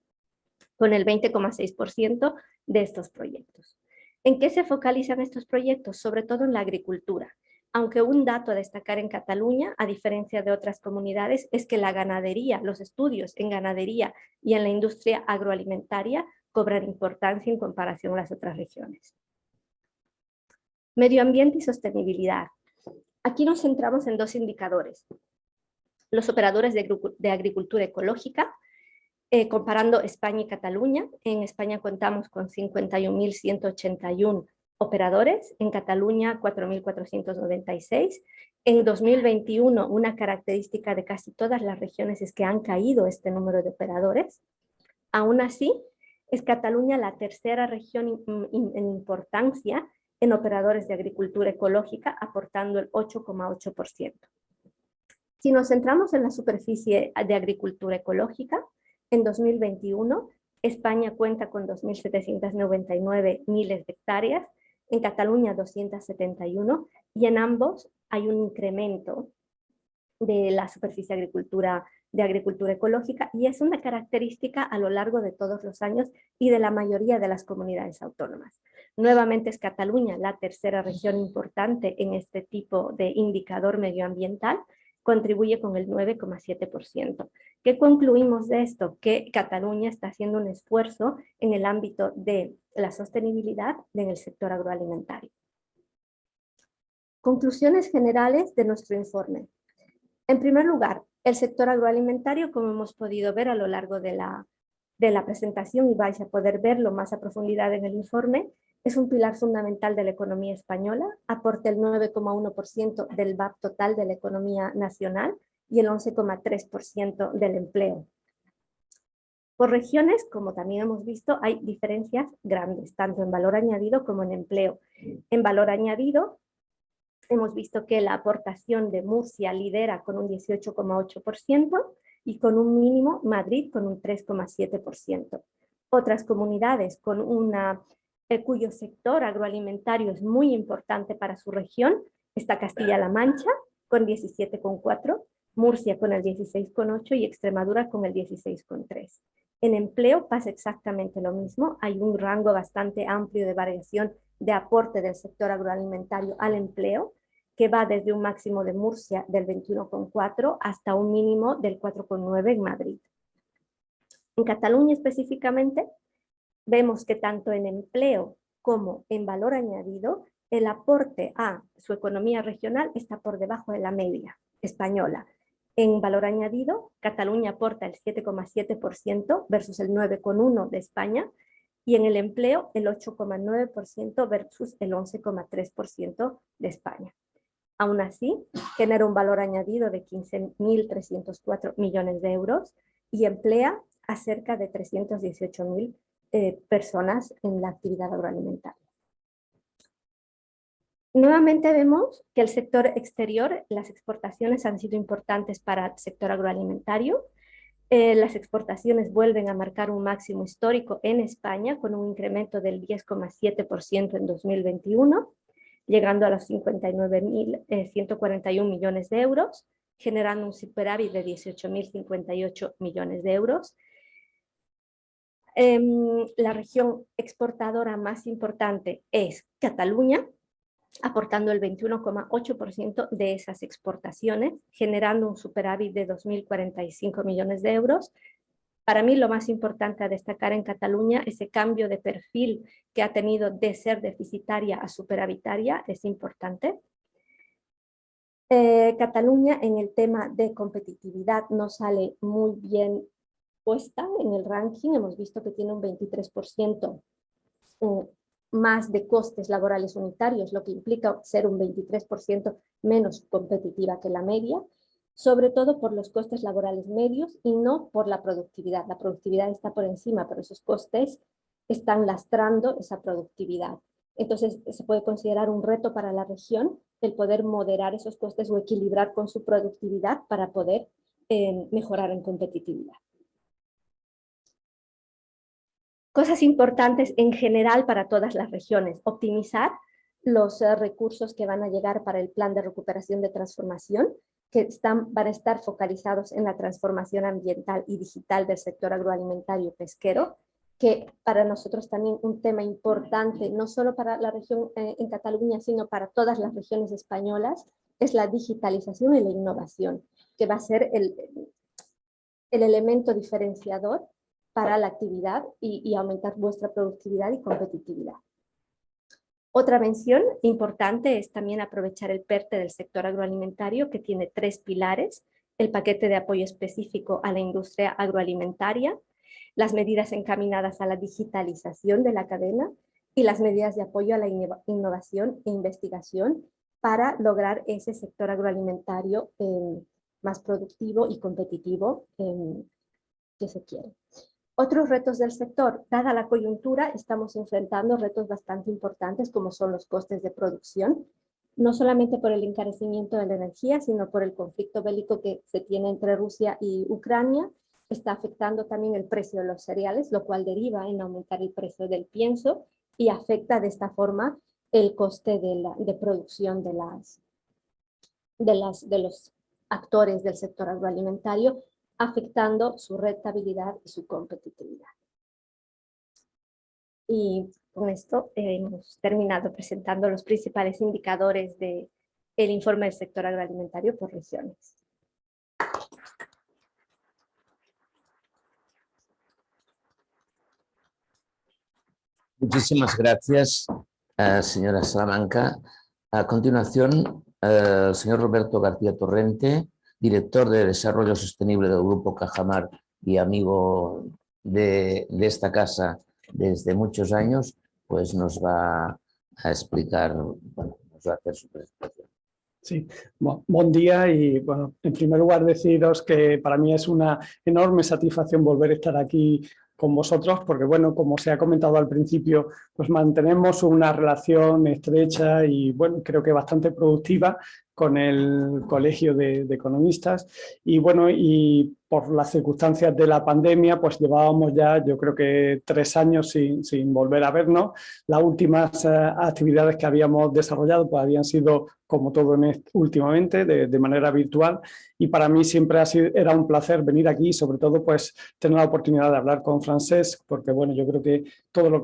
con el 20,6% de estos proyectos. ¿En qué se focalizan estos proyectos? Sobre todo en la agricultura. aunque un dato a destacar en Cataluña, a diferencia de otras comunidades, es que la ganadería, los estudios en ganadería y en la industria agroalimentaria cobran importancia en comparación a las otras regiones. Medio ambiente y sostenibilidad. Aquí nos centramos en dos indicadores. Los operadores de agricultura ecológica, comparando España y Cataluña. En España contamos con 51.181 operadores, en Cataluña 4.496. En 2021, una característica de casi todas las regiones es que han caído este número de operadores. Aún así, es Cataluña la tercera región en importancia en operadores de agricultura ecológica, aportando el 8,8%. Si nos centramos en la superficie de agricultura ecológica, en 2021 España cuenta con 2.799 miles de hectáreas, en Cataluña 271, y en ambos hay un incremento de la superficie de agricultura ecológica, y es una característica a lo largo de todos los años y de la mayoría de las comunidades autónomas. Nuevamente es Cataluña la tercera región importante en este tipo de indicador medioambiental, contribuye con el 9,7%. ¿Qué concluimos de esto? Que Cataluña está haciendo un esfuerzo en el ámbito de la sostenibilidad en el sector agroalimentario. Conclusiones generales de nuestro informe. En primer lugar, el sector agroalimentario, como hemos podido ver a lo largo de la presentación, y vais a poder verlo más a profundidad en el informe, es un pilar fundamental de la economía española, aporta el 9,1% del VAP total de la economía nacional y el 11,3% del empleo. Por regiones, como también hemos visto, hay diferencias grandes, tanto en valor añadido como en empleo. En valor añadido, hemos visto que la aportación de Murcia lidera con un 18,8% y con un mínimo Madrid con un 3,7%. Otras comunidades con cuyo sector agroalimentario es muy importante para su región está Castilla-La Mancha con 17,4%, Murcia con el 16,8% y Extremadura con el 16,3%. En empleo pasa exactamente lo mismo, hay un rango bastante amplio de variación de aporte del sector agroalimentario al empleo, que va desde un máximo de Murcia del 21,4% hasta un mínimo del 4,9% en Madrid. En Cataluña específicamente, vemos que tanto en empleo como en valor añadido, el aporte a su economía regional está por debajo de la media española. En valor añadido, Cataluña aporta el 7,7% versus el 9,1% de España, y en el empleo el 8,9% versus el 11,3% de España. Aún así, genera un valor añadido de 15.304 millones de euros y emplea a cerca de 318.000 personas en la actividad agroalimentaria. Nuevamente vemos que el sector exterior, las exportaciones han sido importantes para el sector agroalimentario. Las exportaciones vuelven a marcar un máximo histórico en España con un incremento del 10,7% en 2021, llegando a los 59.141 millones de euros, generando un superávit de 18.058 millones de euros. La región exportadora más importante es Cataluña, aportando el 21,8% de esas exportaciones, generando un superávit de 2.045 millones de euros. Para mí lo más importante a destacar en Cataluña, ese cambio de perfil que ha tenido de ser deficitaria a superavitaria, es importante. Cataluña en el tema de competitividad no sale muy bien puesta en el ranking. Hemos visto que tiene un 23% más de costes laborales unitarios, lo que implica ser un 23% menos competitiva que la media, sobre todo por los costes laborales medios y no por la productividad. La productividad está por encima, pero esos costes están lastrando esa productividad. Entonces se puede considerar un reto para la región el poder moderar esos costes o equilibrar con su productividad para poder mejorar en competitividad. Cosas importantes en general para todas las regiones: optimizar los recursos que van a llegar para el plan de recuperación de transformación, que van a estar focalizados en la transformación ambiental y digital del sector agroalimentario y pesquero, que para nosotros también un tema importante, no solo para la región en Cataluña, sino para todas las regiones españolas, es la digitalización y la innovación, que va a ser el elemento diferenciador para la actividad y aumentar vuestra productividad y competitividad. Otra mención importante es también aprovechar el PERTE del sector agroalimentario, que tiene 3 pilares: el paquete de apoyo específico a la industria agroalimentaria, las medidas encaminadas a la digitalización de la cadena y las medidas de apoyo a la innovación e investigación para lograr ese sector agroalimentario más productivo y competitivo que se quiere. Otros retos del sector: dada la coyuntura, estamos enfrentando retos bastante importantes, como son los costes de producción, no solamente por el encarecimiento de la energía, sino por el conflicto bélico que se tiene entre Rusia y Ucrania. Está afectando también el precio de los cereales, lo cual deriva en aumentar el precio del pienso y afecta de esta forma el coste de producción de los actores del sector agroalimentario, afectando su rentabilidad y su competitividad. Y con esto hemos terminado presentando los principales indicadores del informe del sector agroalimentario por regiones. Muchísimas gracias, señora Salamanca. A continuación, el señor Roberto García Torrente, director de Desarrollo Sostenible del Grupo Cajamar y amigo de esta casa desde muchos años, pues nos va a explicar, bueno, nos va a hacer su presentación. Sí, buen día y bueno, en primer lugar deciros que para mí es una enorme satisfacción volver a estar aquí con vosotros, porque bueno, como se ha comentado al principio, pues mantenemos una relación estrecha y bueno, creo que bastante productiva con el Colegio de Economistas, y bueno, y por las circunstancias de la pandemia, pues llevábamos ya, yo creo que 3 años sin volver a vernos. Las últimas actividades que habíamos desarrollado pues habían sido, como todo últimamente, de manera virtual, y para mí siempre era un placer venir aquí y sobre todo pues tener la oportunidad de hablar con Francesc, porque bueno, yo creo que todos los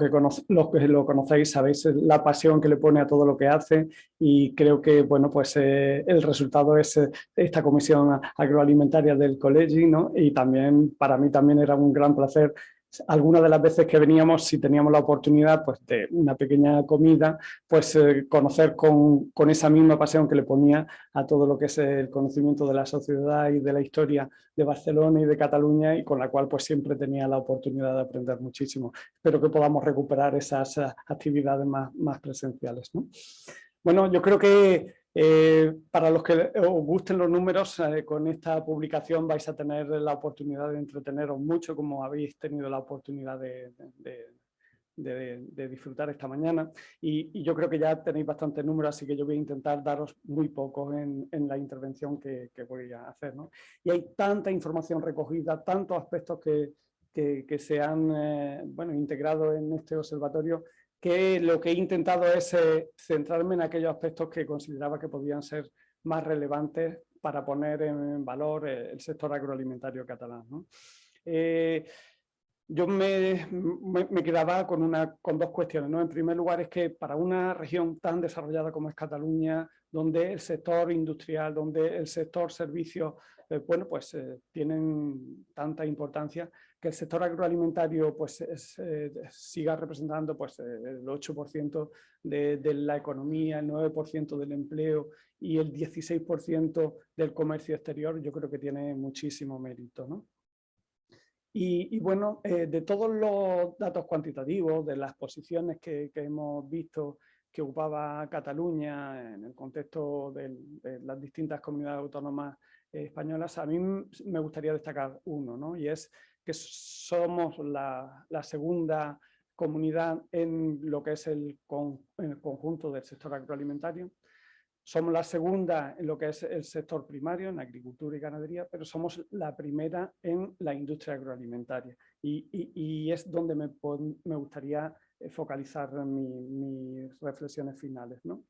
que lo conocéis sabéis la pasión que le pone a todo lo que hace, y creo que bueno, pues el resultado es esta comisión agroalimentaria del colegio, ¿no? Y también para mí también era un gran placer algunas de las veces que veníamos, si teníamos la oportunidad pues de una pequeña comida, pues conocer con esa misma pasión que le ponía a todo lo que es el conocimiento de la sociedad y de la historia de Barcelona y de Cataluña, y con la cual pues siempre tenía la oportunidad de aprender muchísimo. Espero que podamos recuperar esas actividades más presenciales, ¿no? Bueno, yo creo que para los que os gusten los números, con esta publicación vais a tener la oportunidad de entreteneros mucho, como habéis tenido la oportunidad de disfrutar esta mañana, y yo creo que ya tenéis bastantes números, así que yo voy a intentar daros muy pocos en la intervención que voy a hacer, ¿no? Y hay tanta información recogida, tantos aspectos que se han bueno, integrado en este observatorio, que lo que he intentado es centrarme en aquellos aspectos que consideraba que podían ser más relevantes para poner en valor el sector agroalimentario catalán, ¿no? Yo me quedaba con 2 cuestiones, ¿no? En primer lugar, es que para una región tan desarrollada como es Cataluña, donde el sector industrial, donde el sector servicios, bueno, pues tienen tanta importancia, que el sector agroalimentario pues siga representando pues el 8% de la economía, el 9% del empleo y el 16% del comercio exterior, yo creo que tiene muchísimo mérito, ¿no? Y bueno, de todos los datos cuantitativos, de las posiciones que hemos visto que ocupaba Cataluña en el contexto de las distintas comunidades autónomas españolas, a mí me gustaría destacar uno, ¿no? Y es que somos la segunda comunidad en lo que es el conjunto del sector agroalimentario. Somos la segunda en lo que es el sector primario, en agricultura y ganadería, pero somos la primera en la industria agroalimentaria. Y es donde me gustaría focalizar mis reflexiones finales, ¿no?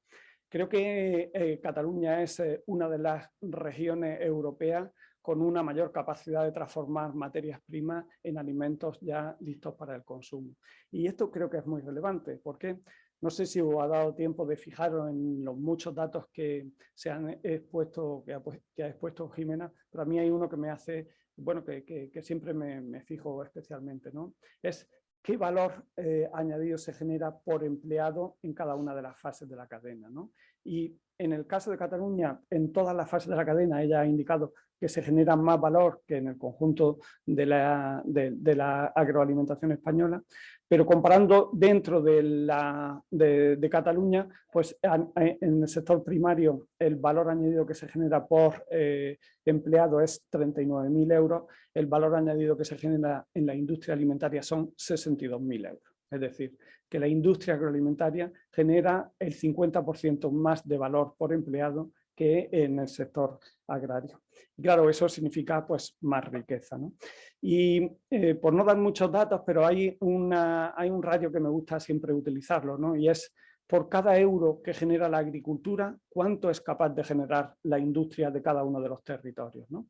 Creo que Cataluña es una de las regiones europeas con una mayor capacidad de transformar materias primas en alimentos ya listos para el consumo. Y esto creo que es muy relevante, porque no sé si os ha dado tiempo de fijaros en los muchos datos que se han expuesto, que ha expuesto Jimena, pero a mí hay uno que me hace, bueno, que siempre me fijo especialmente, ¿no? Es qué valor añadido se genera por empleado en cada una de las fases de la cadena, ¿no? Y en el caso de Cataluña, en todas las fases de la cadena, ella ha indicado que se genera más valor que en el conjunto de la agroalimentación española, pero comparando dentro de Cataluña, pues en el sector primario el valor añadido que se genera por empleado es 39.000 euros, el valor añadido que se genera en la industria alimentaria son 62.000 euros. Es decir, que la industria agroalimentaria genera el 50% más de valor por empleado que en el sector agrario. Y claro, eso significa pues más riqueza, ¿no? Y por no dar muchos datos, pero hay un radio que me gusta siempre utilizarlo, ¿no? Y es por cada euro que genera la agricultura, cuánto es capaz de generar la industria de cada uno de los territorios, ¿no?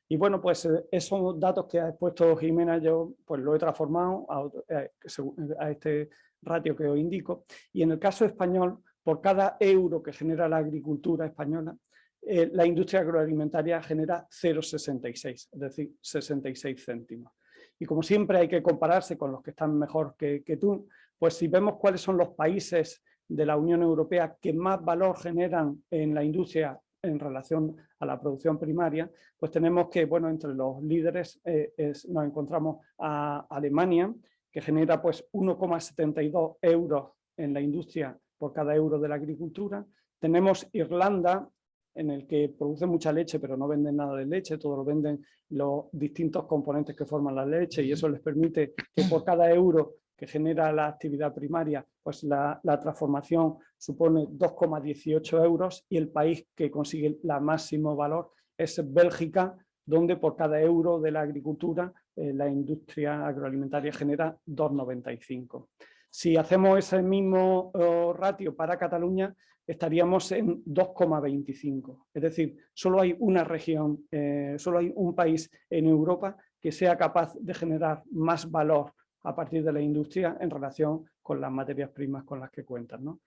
Y bueno, pues esos datos que ha expuesto Jimena, yo pues lo he transformado a este ratio que os indico. Y en el caso español, por cada euro que genera la agricultura española, la industria agroalimentaria genera 0,66, es decir, 66 céntimos. Y como siempre hay que compararse con los que están mejor que tú, pues si vemos cuáles son los países de la Unión Europea que más valor generan en la industria en relación a la producción primaria, pues tenemos que, bueno, entre los líderes nos encontramos a Alemania, que genera pues 1,72 euros en la industria por cada euro de la agricultura. Tenemos Irlanda, en el que producen mucha leche, pero no venden nada de leche, todo lo venden los distintos componentes que forman la leche, y eso les permite que por cada euro que genera la actividad primaria, pues la transformación supone 2,18 euros, y el país que consigue el máximo valor es Bélgica, donde por cada euro de la agricultura la industria agroalimentaria genera 2,95. Si hacemos ese mismo ratio para Cataluña, estaríamos en 2,25. Es decir, solo hay una región, solo hay un país en Europa que sea capaz de generar más valor a partir de la industria en relación con las materias primas con las que cuentan, ¿no?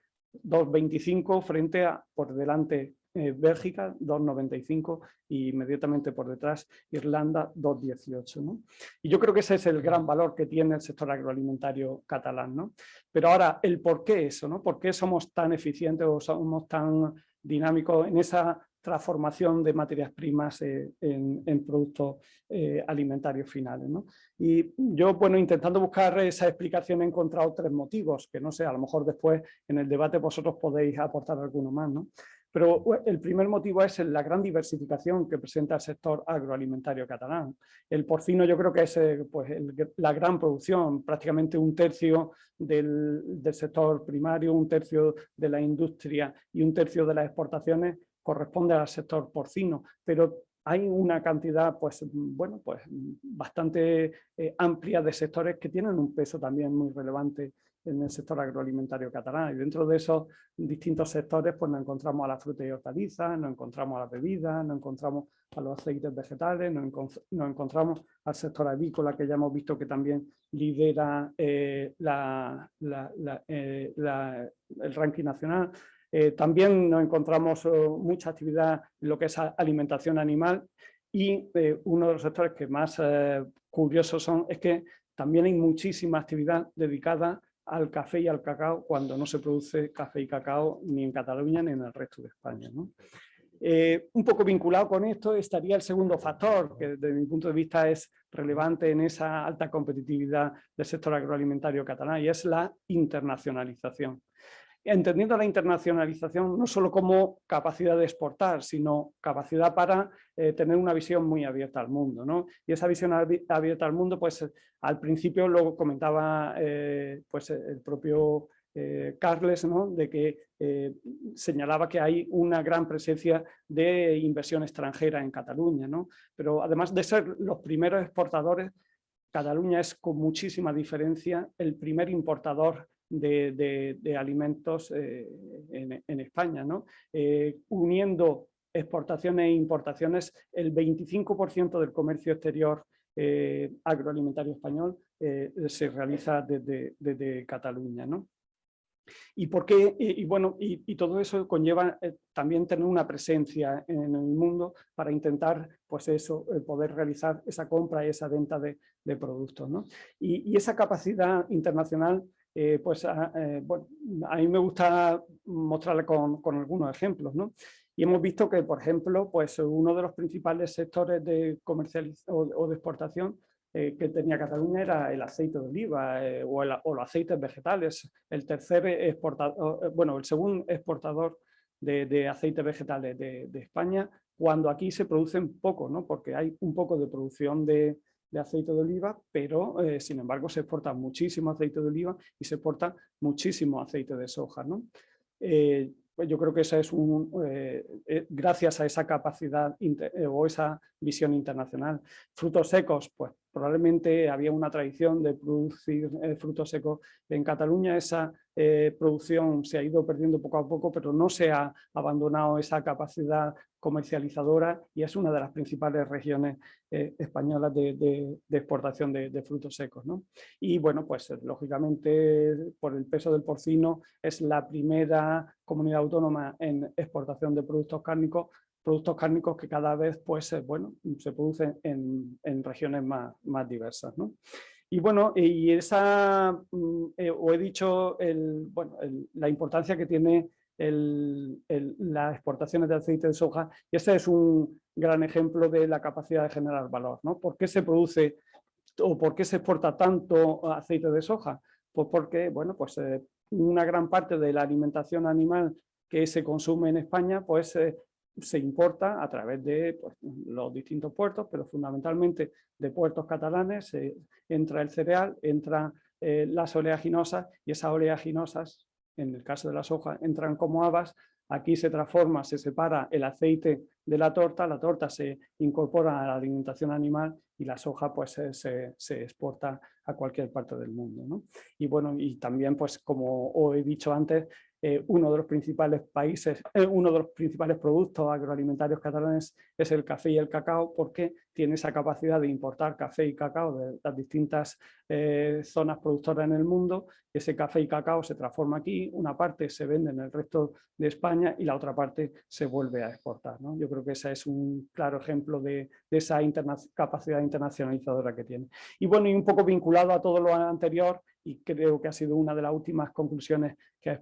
2,25 frente a, por delante, Bélgica, 2,95, y inmediatamente por detrás Irlanda, 2,18, ¿no? Y yo creo que ese es el gran valor que tiene el sector agroalimentario catalán, ¿no? Pero ahora, el por qué eso, ¿no? ¿Por qué somos tan eficientes o somos tan dinámicos en esa transformación de materias primas en productos alimentarios finales, ¿no? Y yo, bueno, intentando buscar esa explicación, he encontrado 3 motivos, que no sé, a lo mejor después en el debate vosotros podéis aportar alguno más, ¿no? Pero el primer motivo es la gran diversificación que presenta el sector agroalimentario catalán. El porcino yo creo que es pues, la gran producción, prácticamente 1/3 del sector primario, 1/3 de la industria y 1/3 de las exportaciones corresponde al sector porcino, pero hay una cantidad pues, bueno, pues, bastante amplia de sectores que tienen un peso también muy relevante en el sector agroalimentario catalán, y dentro de esos distintos sectores pues nos encontramos a la fruta y hortalizas, nos encontramos a las bebidas, nos encontramos a los aceites vegetales, nos encontramos al sector avícola, que ya hemos visto que también lidera el ranking nacional. También nos encontramos mucha actividad en lo que es alimentación animal, y uno de los sectores que más curiosos son es que también hay muchísima actividad dedicada al café y al cacao, cuando no se produce café y cacao ni en Cataluña ni en el resto de España, ¿no? Un poco vinculado con esto estaría el segundo factor, que desde mi punto de vista es relevante en esa alta competitividad del sector agroalimentario catalán, y es la internacionalización. Entendiendo la internacionalización no solo como capacidad de exportar, sino capacidad para tener una visión muy abierta al mundo, ¿no? Y esa visión abierta al mundo, pues al principio lo comentaba pues, el propio Carles, ¿no? De que señalaba que hay una gran presencia de inversión extranjera en Cataluña, ¿no? Pero además de ser los primeros exportadores, Cataluña es con muchísima diferencia el primer importador de alimentos en España, ¿no? Uniendo exportaciones e importaciones, el 25% del comercio exterior agroalimentario español se realiza desde Cataluña, ¿no? ¿Y por qué? Y todo eso conlleva también tener una presencia en el mundo para intentar, pues eso, poder realizar esa compra y esa venta de productos, ¿no? Y esa capacidad internacional, bueno, a mí me gusta mostrarla con algunos ejemplos, ¿no? Y hemos visto que, por ejemplo, pues uno de los principales sectores de comercialización o de exportación que tenía Cataluña era el aceite de oliva o los aceites vegetales. El tercer exportador, bueno, el segundo exportador de aceites vegetales de España, cuando aquí se producen poco, ¿no? Porque hay un poco de producción de aceite de oliva, pero sin embargo se exporta muchísimo aceite de oliva y se exporta muchísimo aceite de soja, ¿no? Pues yo creo que esa es gracias a esa capacidad o esa visión internacional. Frutos secos, pues probablemente había una tradición de producir frutos secos en Cataluña. Esa producción se ha ido perdiendo poco a poco, pero no se ha abandonado esa capacidad comercializadora y es una de las principales regiones españolas de exportación de frutos secos, ¿no? Y bueno, pues lógicamente por el peso del porcino es la primera comunidad autónoma en exportación de productos cárnicos que cada vez pues, bueno, se producen en regiones más diversas, ¿no? Y bueno, y esa, o he dicho la importancia que tiene las exportaciones de aceite de soja, y este es un gran ejemplo de la capacidad de generar valor, ¿no? ¿Por qué se produce o por qué se exporta tanto aceite de soja? Pues porque, bueno, pues una gran parte de la alimentación animal que se consume en España, pues se importa a través de pues, los distintos puertos, pero fundamentalmente de puertos catalanes. Entra el cereal, entra las oleaginosas, y esas oleaginosas, en el caso de la soja, entran como habas. Aquí se transforma, se separa el aceite de la torta se incorpora a la alimentación animal y la soja pues se exporta a cualquier parte del mundo, ¿no? Y bueno, y también pues como os he dicho antes, uno de los principales productos agroalimentarios catalanes es el café y el cacao, porque tiene esa capacidad de importar café y cacao de las distintas zonas productoras en el mundo. Ese café y cacao se transforma aquí, una parte se vende en el resto de España y la otra parte se vuelve a exportar, ¿no? Yo creo que ese es un claro ejemplo de esa capacidad internacionalizadora que tiene. Y bueno, y un poco vinculado a todo lo anterior, y creo que ha sido una de las últimas conclusiones que ha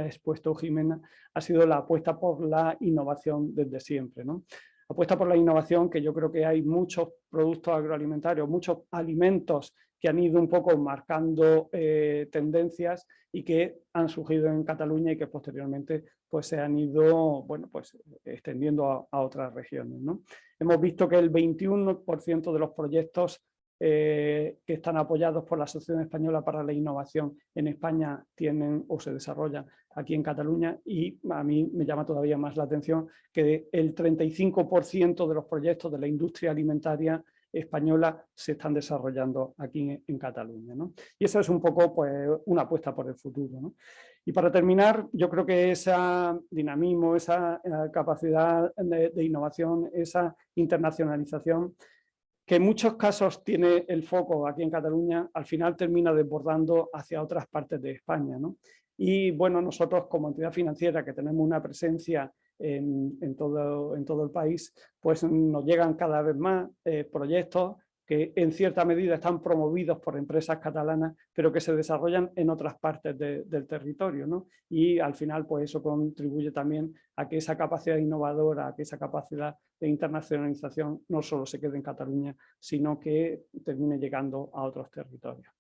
expuesto Jimena, ha sido la apuesta por la innovación desde siempre, ¿no? Apuesta por la innovación, que yo creo que hay muchos productos agroalimentarios, muchos alimentos que han ido un poco marcando tendencias y que han surgido en Cataluña y que posteriormente pues, se han ido, bueno, pues, extendiendo a otras regiones, ¿no? Hemos visto que el 21% de los proyectos que están apoyados por la Asociación Española para la Innovación en España tienen o se desarrollan aquí en Cataluña, y a mí me llama todavía más la atención que el 35% de los proyectos de la industria alimentaria española se están desarrollando aquí en Cataluña, ¿no? Y esa es un poco pues, una apuesta por el futuro, ¿no? Y para terminar, yo creo que ese dinamismo, esa capacidad de innovación, esa internacionalización, que en muchos casos tiene el foco aquí en Cataluña, al final termina desbordando hacia otras partes de España, ¿no? Y bueno, nosotros como entidad financiera que tenemos una presencia en todo el país, pues nos llegan cada vez más proyectos que en cierta medida están promovidos por empresas catalanas, pero que se desarrollan en otras partes del territorio, ¿no? Y al final, pues eso contribuye también a que esa capacidad innovadora, a que esa capacidad de internacionalización no solo se quede en Cataluña, sino que termine llegando a otros territorios.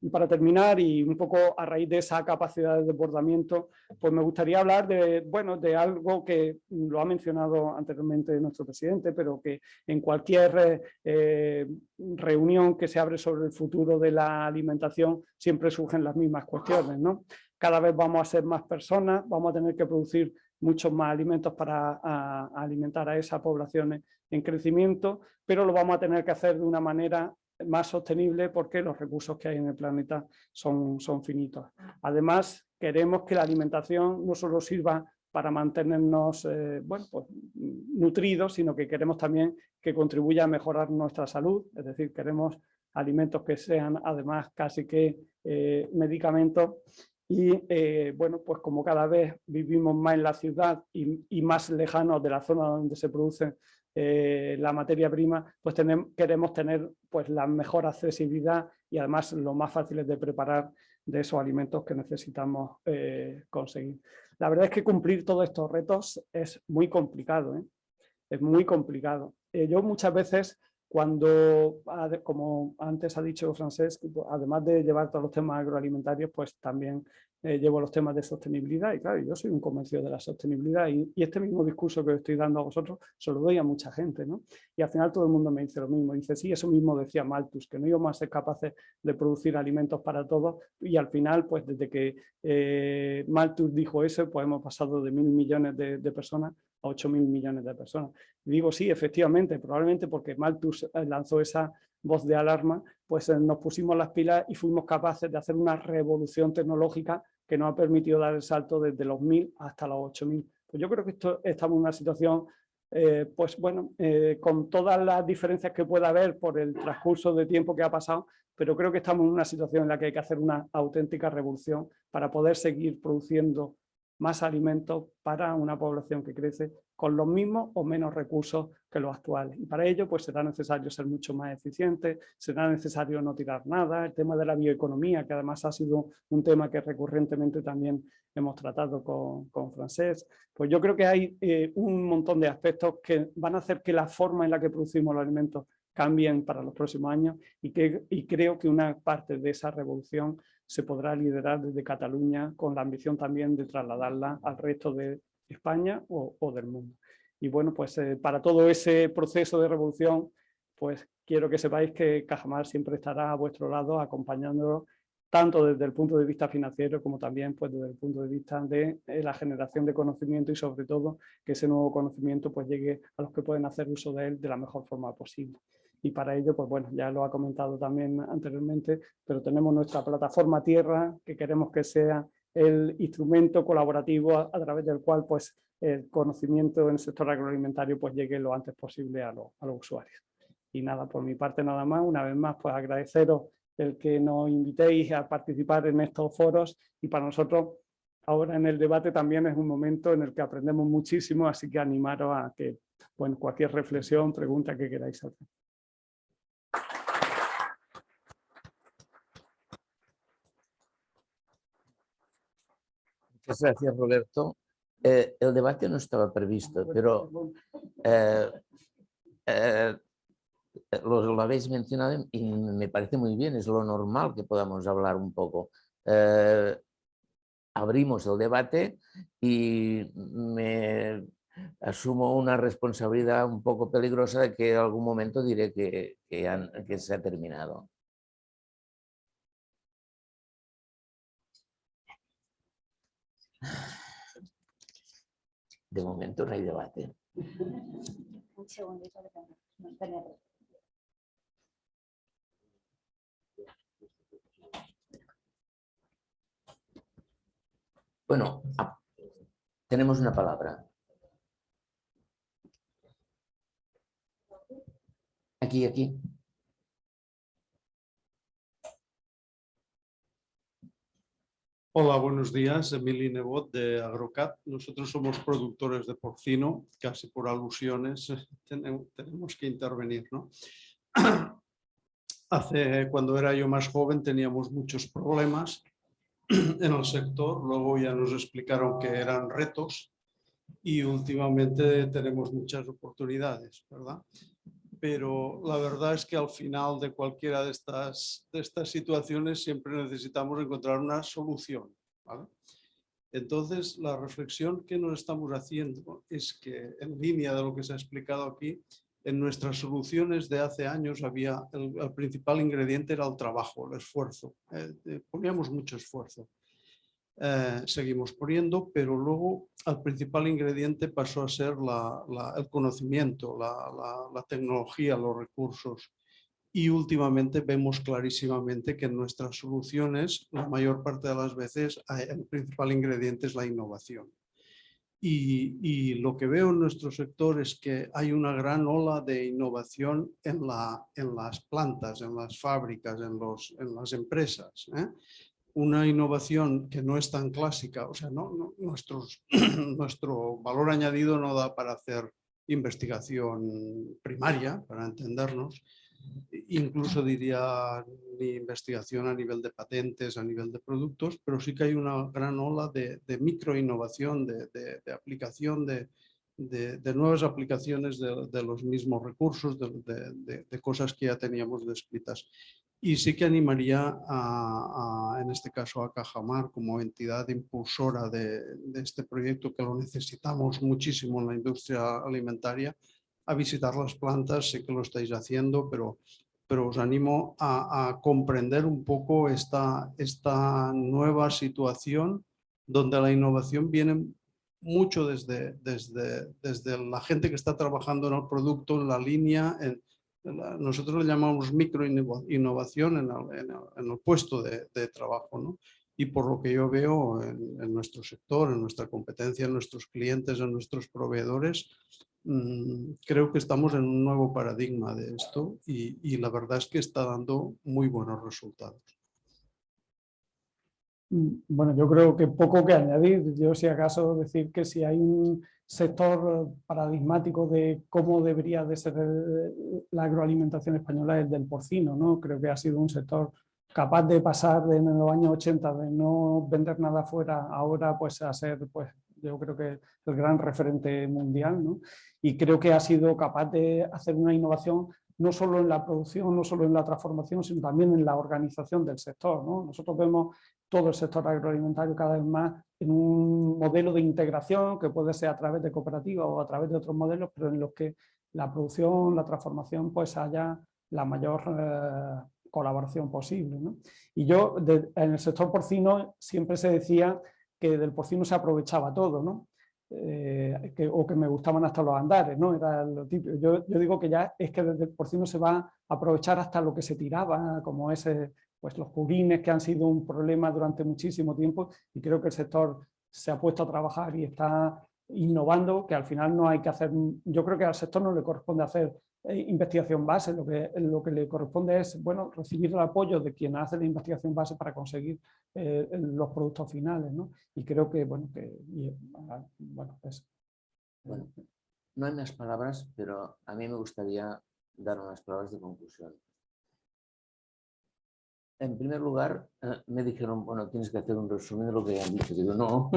Y para terminar, y un poco a raíz de esa capacidad de desbordamiento, pues me gustaría hablar de algo que lo ha mencionado anteriormente nuestro presidente, pero que en cualquier reunión que se abre sobre el futuro de la alimentación siempre surgen las mismas cuestiones, ¿no? Cada vez vamos a ser más personas, vamos a tener que producir muchos más alimentos para alimentar a esas poblaciones en crecimiento, pero lo vamos a tener que hacer de una manera más sostenible porque los recursos que hay en el planeta son finitos. Además, queremos que la alimentación no solo sirva para mantenernos bueno, pues, nutridos, sino que queremos también que contribuya a mejorar nuestra salud, es decir, queremos alimentos que sean además casi que medicamentos. Y bueno, pues como cada vez vivimos más en la ciudad y más lejanos de la zona donde se produce la materia prima, pues queremos tener pues la mejor accesibilidad y además lo más fáciles de preparar de esos alimentos que necesitamos conseguir. La verdad es que cumplir todos estos retos es muy complicado, ¿eh? Es muy complicado. Yo muchas veces, cuando, como antes ha dicho Francesc, además de llevar todos los temas agroalimentarios, pues también llevo los temas de sostenibilidad. Y claro, yo soy un convencido de la sostenibilidad y este mismo discurso que os estoy dando a vosotros se lo doy a mucha gente, ¿no? Y al final todo el mundo me dice lo mismo. Dice, sí, eso mismo decía Malthus, que no íbamos a ser capaces de producir alimentos para todos. Y al final, pues desde que Malthus dijo eso, pues hemos pasado de 1.000 millones de personas a 8.000 millones de personas. Y digo, sí, efectivamente, probablemente porque Malthus lanzó esa voz de alarma, pues nos pusimos las pilas y fuimos capaces de hacer una revolución tecnológica que nos ha permitido dar el salto desde los 1.000 hasta los 8.000. Pues yo creo que estamos en una situación, pues bueno, con todas las diferencias que pueda haber por el transcurso de tiempo que ha pasado, pero creo que estamos en una situación en la que hay que hacer una auténtica revolución para poder seguir produciendo más alimentos para una población que crece con los mismos o menos recursos que los actuales. Y para ello pues será necesario ser mucho más eficientes, será necesario no tirar nada, el tema de la bioeconomía, que además ha sido un tema que recurrentemente también hemos tratado con Francesc. Pues yo creo que hay un montón de aspectos que van a hacer que la forma en la que producimos los alimentos cambien para los próximos años y creo que una parte de esa revolución se podrá liderar desde Cataluña con la ambición también de trasladarla al resto de España o del mundo. Y bueno, pues para todo ese proceso de revolución, pues quiero que sepáis que Cajamar siempre estará a vuestro lado acompañándolos tanto desde el punto de vista financiero como también pues desde el punto de vista de la generación de conocimiento y sobre todo que ese nuevo conocimiento pues llegue a los que pueden hacer uso de él de la mejor forma posible. Y para ello, pues bueno, ya lo ha comentado también anteriormente, pero tenemos nuestra plataforma Tierra, que queremos que sea el instrumento colaborativo a través del cual pues, el conocimiento en el sector agroalimentario pues, llegue lo antes posible a los usuarios. Y nada, por mi parte nada más, una vez más, pues agradeceros el que nos invitéis a participar en estos foros y para nosotros ahora en el debate también es un momento en el que aprendemos muchísimo, así que animaros a que, bueno, cualquier reflexión, pregunta que queráis hacer. Muchas gracias, Roberto. El debate no estaba previsto, pero lo habéis mencionado y me parece muy bien, es lo normal que podamos hablar un poco. Abrimos el debate y me asumo una responsabilidad un poco peligrosa de que en algún momento diré que se ha terminado. De momento no hay debate. Un segundito. Bueno, tenemos una palabra. Aquí. Hola, buenos días. Emili Nebot de Agrocat. Nosotros somos productores de porcino, casi por alusiones tenemos que intervenir, ¿no? Cuando era yo más joven teníamos muchos problemas en el sector, luego ya nos explicaron que eran retos y últimamente tenemos muchas oportunidades, ¿verdad? Pero la verdad es que al final de cualquiera de estas situaciones siempre necesitamos encontrar una solución, ¿vale? Entonces, la reflexión que nos estamos haciendo es que, en línea de lo que se ha explicado aquí, en nuestras soluciones de hace años había el principal ingrediente era el trabajo, el esfuerzo. Poníamos mucho esfuerzo. Seguimos poniendo, pero luego el principal ingrediente pasó a ser el conocimiento, la tecnología, los recursos. Y últimamente vemos clarísimamente que en nuestras soluciones, la mayor parte de las veces, el principal ingrediente es la innovación. y lo que veo en nuestro sector es que hay una gran ola de innovación en las plantas, en las fábricas, en las empresas. Una innovación que no es tan clásica, o sea, nuestro valor añadido no da para hacer investigación primaria, para entendernos, incluso diría ni investigación a nivel de patentes, a nivel de productos, pero sí que hay una gran ola de microinnovación, de aplicación de nuevas aplicaciones de los mismos recursos, de cosas que ya teníamos descritas. Y sí que animaría en este caso a Cajamar como entidad impulsora de este proyecto, que lo necesitamos muchísimo en la industria alimentaria, a visitar las plantas. Sé que lo estáis haciendo, pero os animo a comprender un poco esta nueva situación donde la innovación viene mucho desde la gente que está trabajando en el producto, en la línea. Nosotros le llamamos microinnovación en el puesto de trabajo, ¿no? Y por lo que yo veo en nuestro sector, en nuestra competencia, en nuestros clientes, en nuestros proveedores, creo que estamos en un nuevo paradigma de esto y la verdad es que está dando muy buenos resultados. Bueno, yo creo que poco que añadir. Yo, si acaso, decir que si hay un sector paradigmático de cómo debería de ser la agroalimentación española, es del porcino, ¿no? Creo que ha sido un sector capaz de pasar en los años 80 de no vender nada fuera, ahora pues a ser, pues yo creo que el gran referente mundial, ¿no? Y creo que ha sido capaz de hacer una innovación no solo en la producción, no solo en la transformación, sino también en la organización del sector, ¿no? Nosotros vemos todo el sector agroalimentario cada vez más en un modelo de integración que puede ser a través de cooperativas o a través de otros modelos, pero en los que la producción, la transformación, pues haya la mayor colaboración posible, ¿no? Y yo, en el sector porcino, siempre se decía que del porcino se aprovechaba todo, ¿no? O que me gustaban hasta los andares, ¿no? Era lo típico. Yo digo que ya es que desde el porcino se va a aprovechar hasta lo que se tiraba, como pues los purines, que han sido un problema durante muchísimo tiempo, y creo que el sector se ha puesto a trabajar y está innovando, que al final no hay que hacer, yo creo que al sector no le corresponde hacer investigación base, lo que le corresponde es, bueno, recibir el apoyo de quien hace la investigación base para conseguir los productos finales, ¿no? Y creo que, bueno, Bueno, no hay más palabras, pero a mí me gustaría dar unas palabras de conclusión. En primer lugar, me dijeron, bueno, tienes que hacer un resumen de lo que han dicho. Digo, no,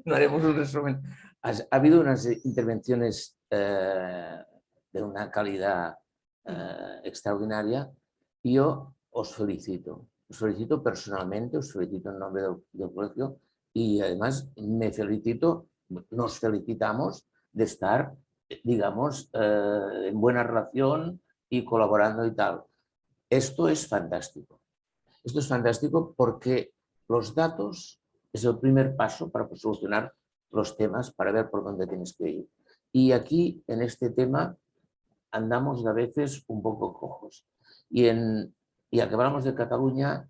no haremos un resumen. Ha habido unas intervenciones de una calidad extraordinaria y yo os felicito. Os felicito personalmente, os felicito en nombre del colegio y además nos felicitamos de estar, digamos, en buena relación y colaborando y tal. Esto es fantástico. Esto es fantástico porque los datos es el primer paso para solucionar los temas, para ver por dónde tienes que ir. Y aquí, en este tema, andamos a veces un poco cojos. Y a que hablamos de Cataluña,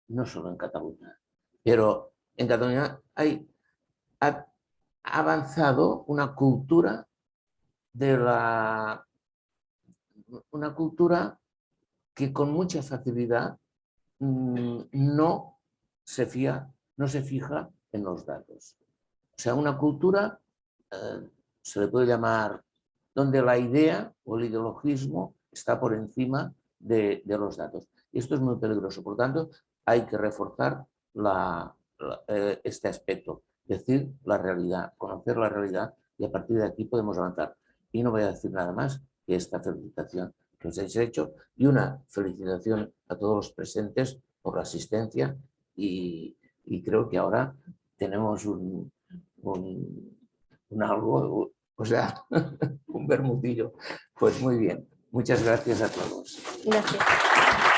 no solo en Cataluña, pero en Cataluña ha avanzado una cultura que con mucha facilidad no se fija en los datos. O sea, una cultura, se le puede llamar, donde la idea o el ideologismo está por encima de los datos. Y esto es muy peligroso. Por tanto, hay que reforzar este aspecto, es decir, la realidad, conocer la realidad, y a partir de aquí podemos avanzar. Y no voy a decir nada más que esta felicitación que os habéis hecho y una felicitación a todos los presentes por la asistencia y creo que ahora tenemos un algo, o sea, un bermudillo. Pues muy bien, muchas gracias a todos. Gracias.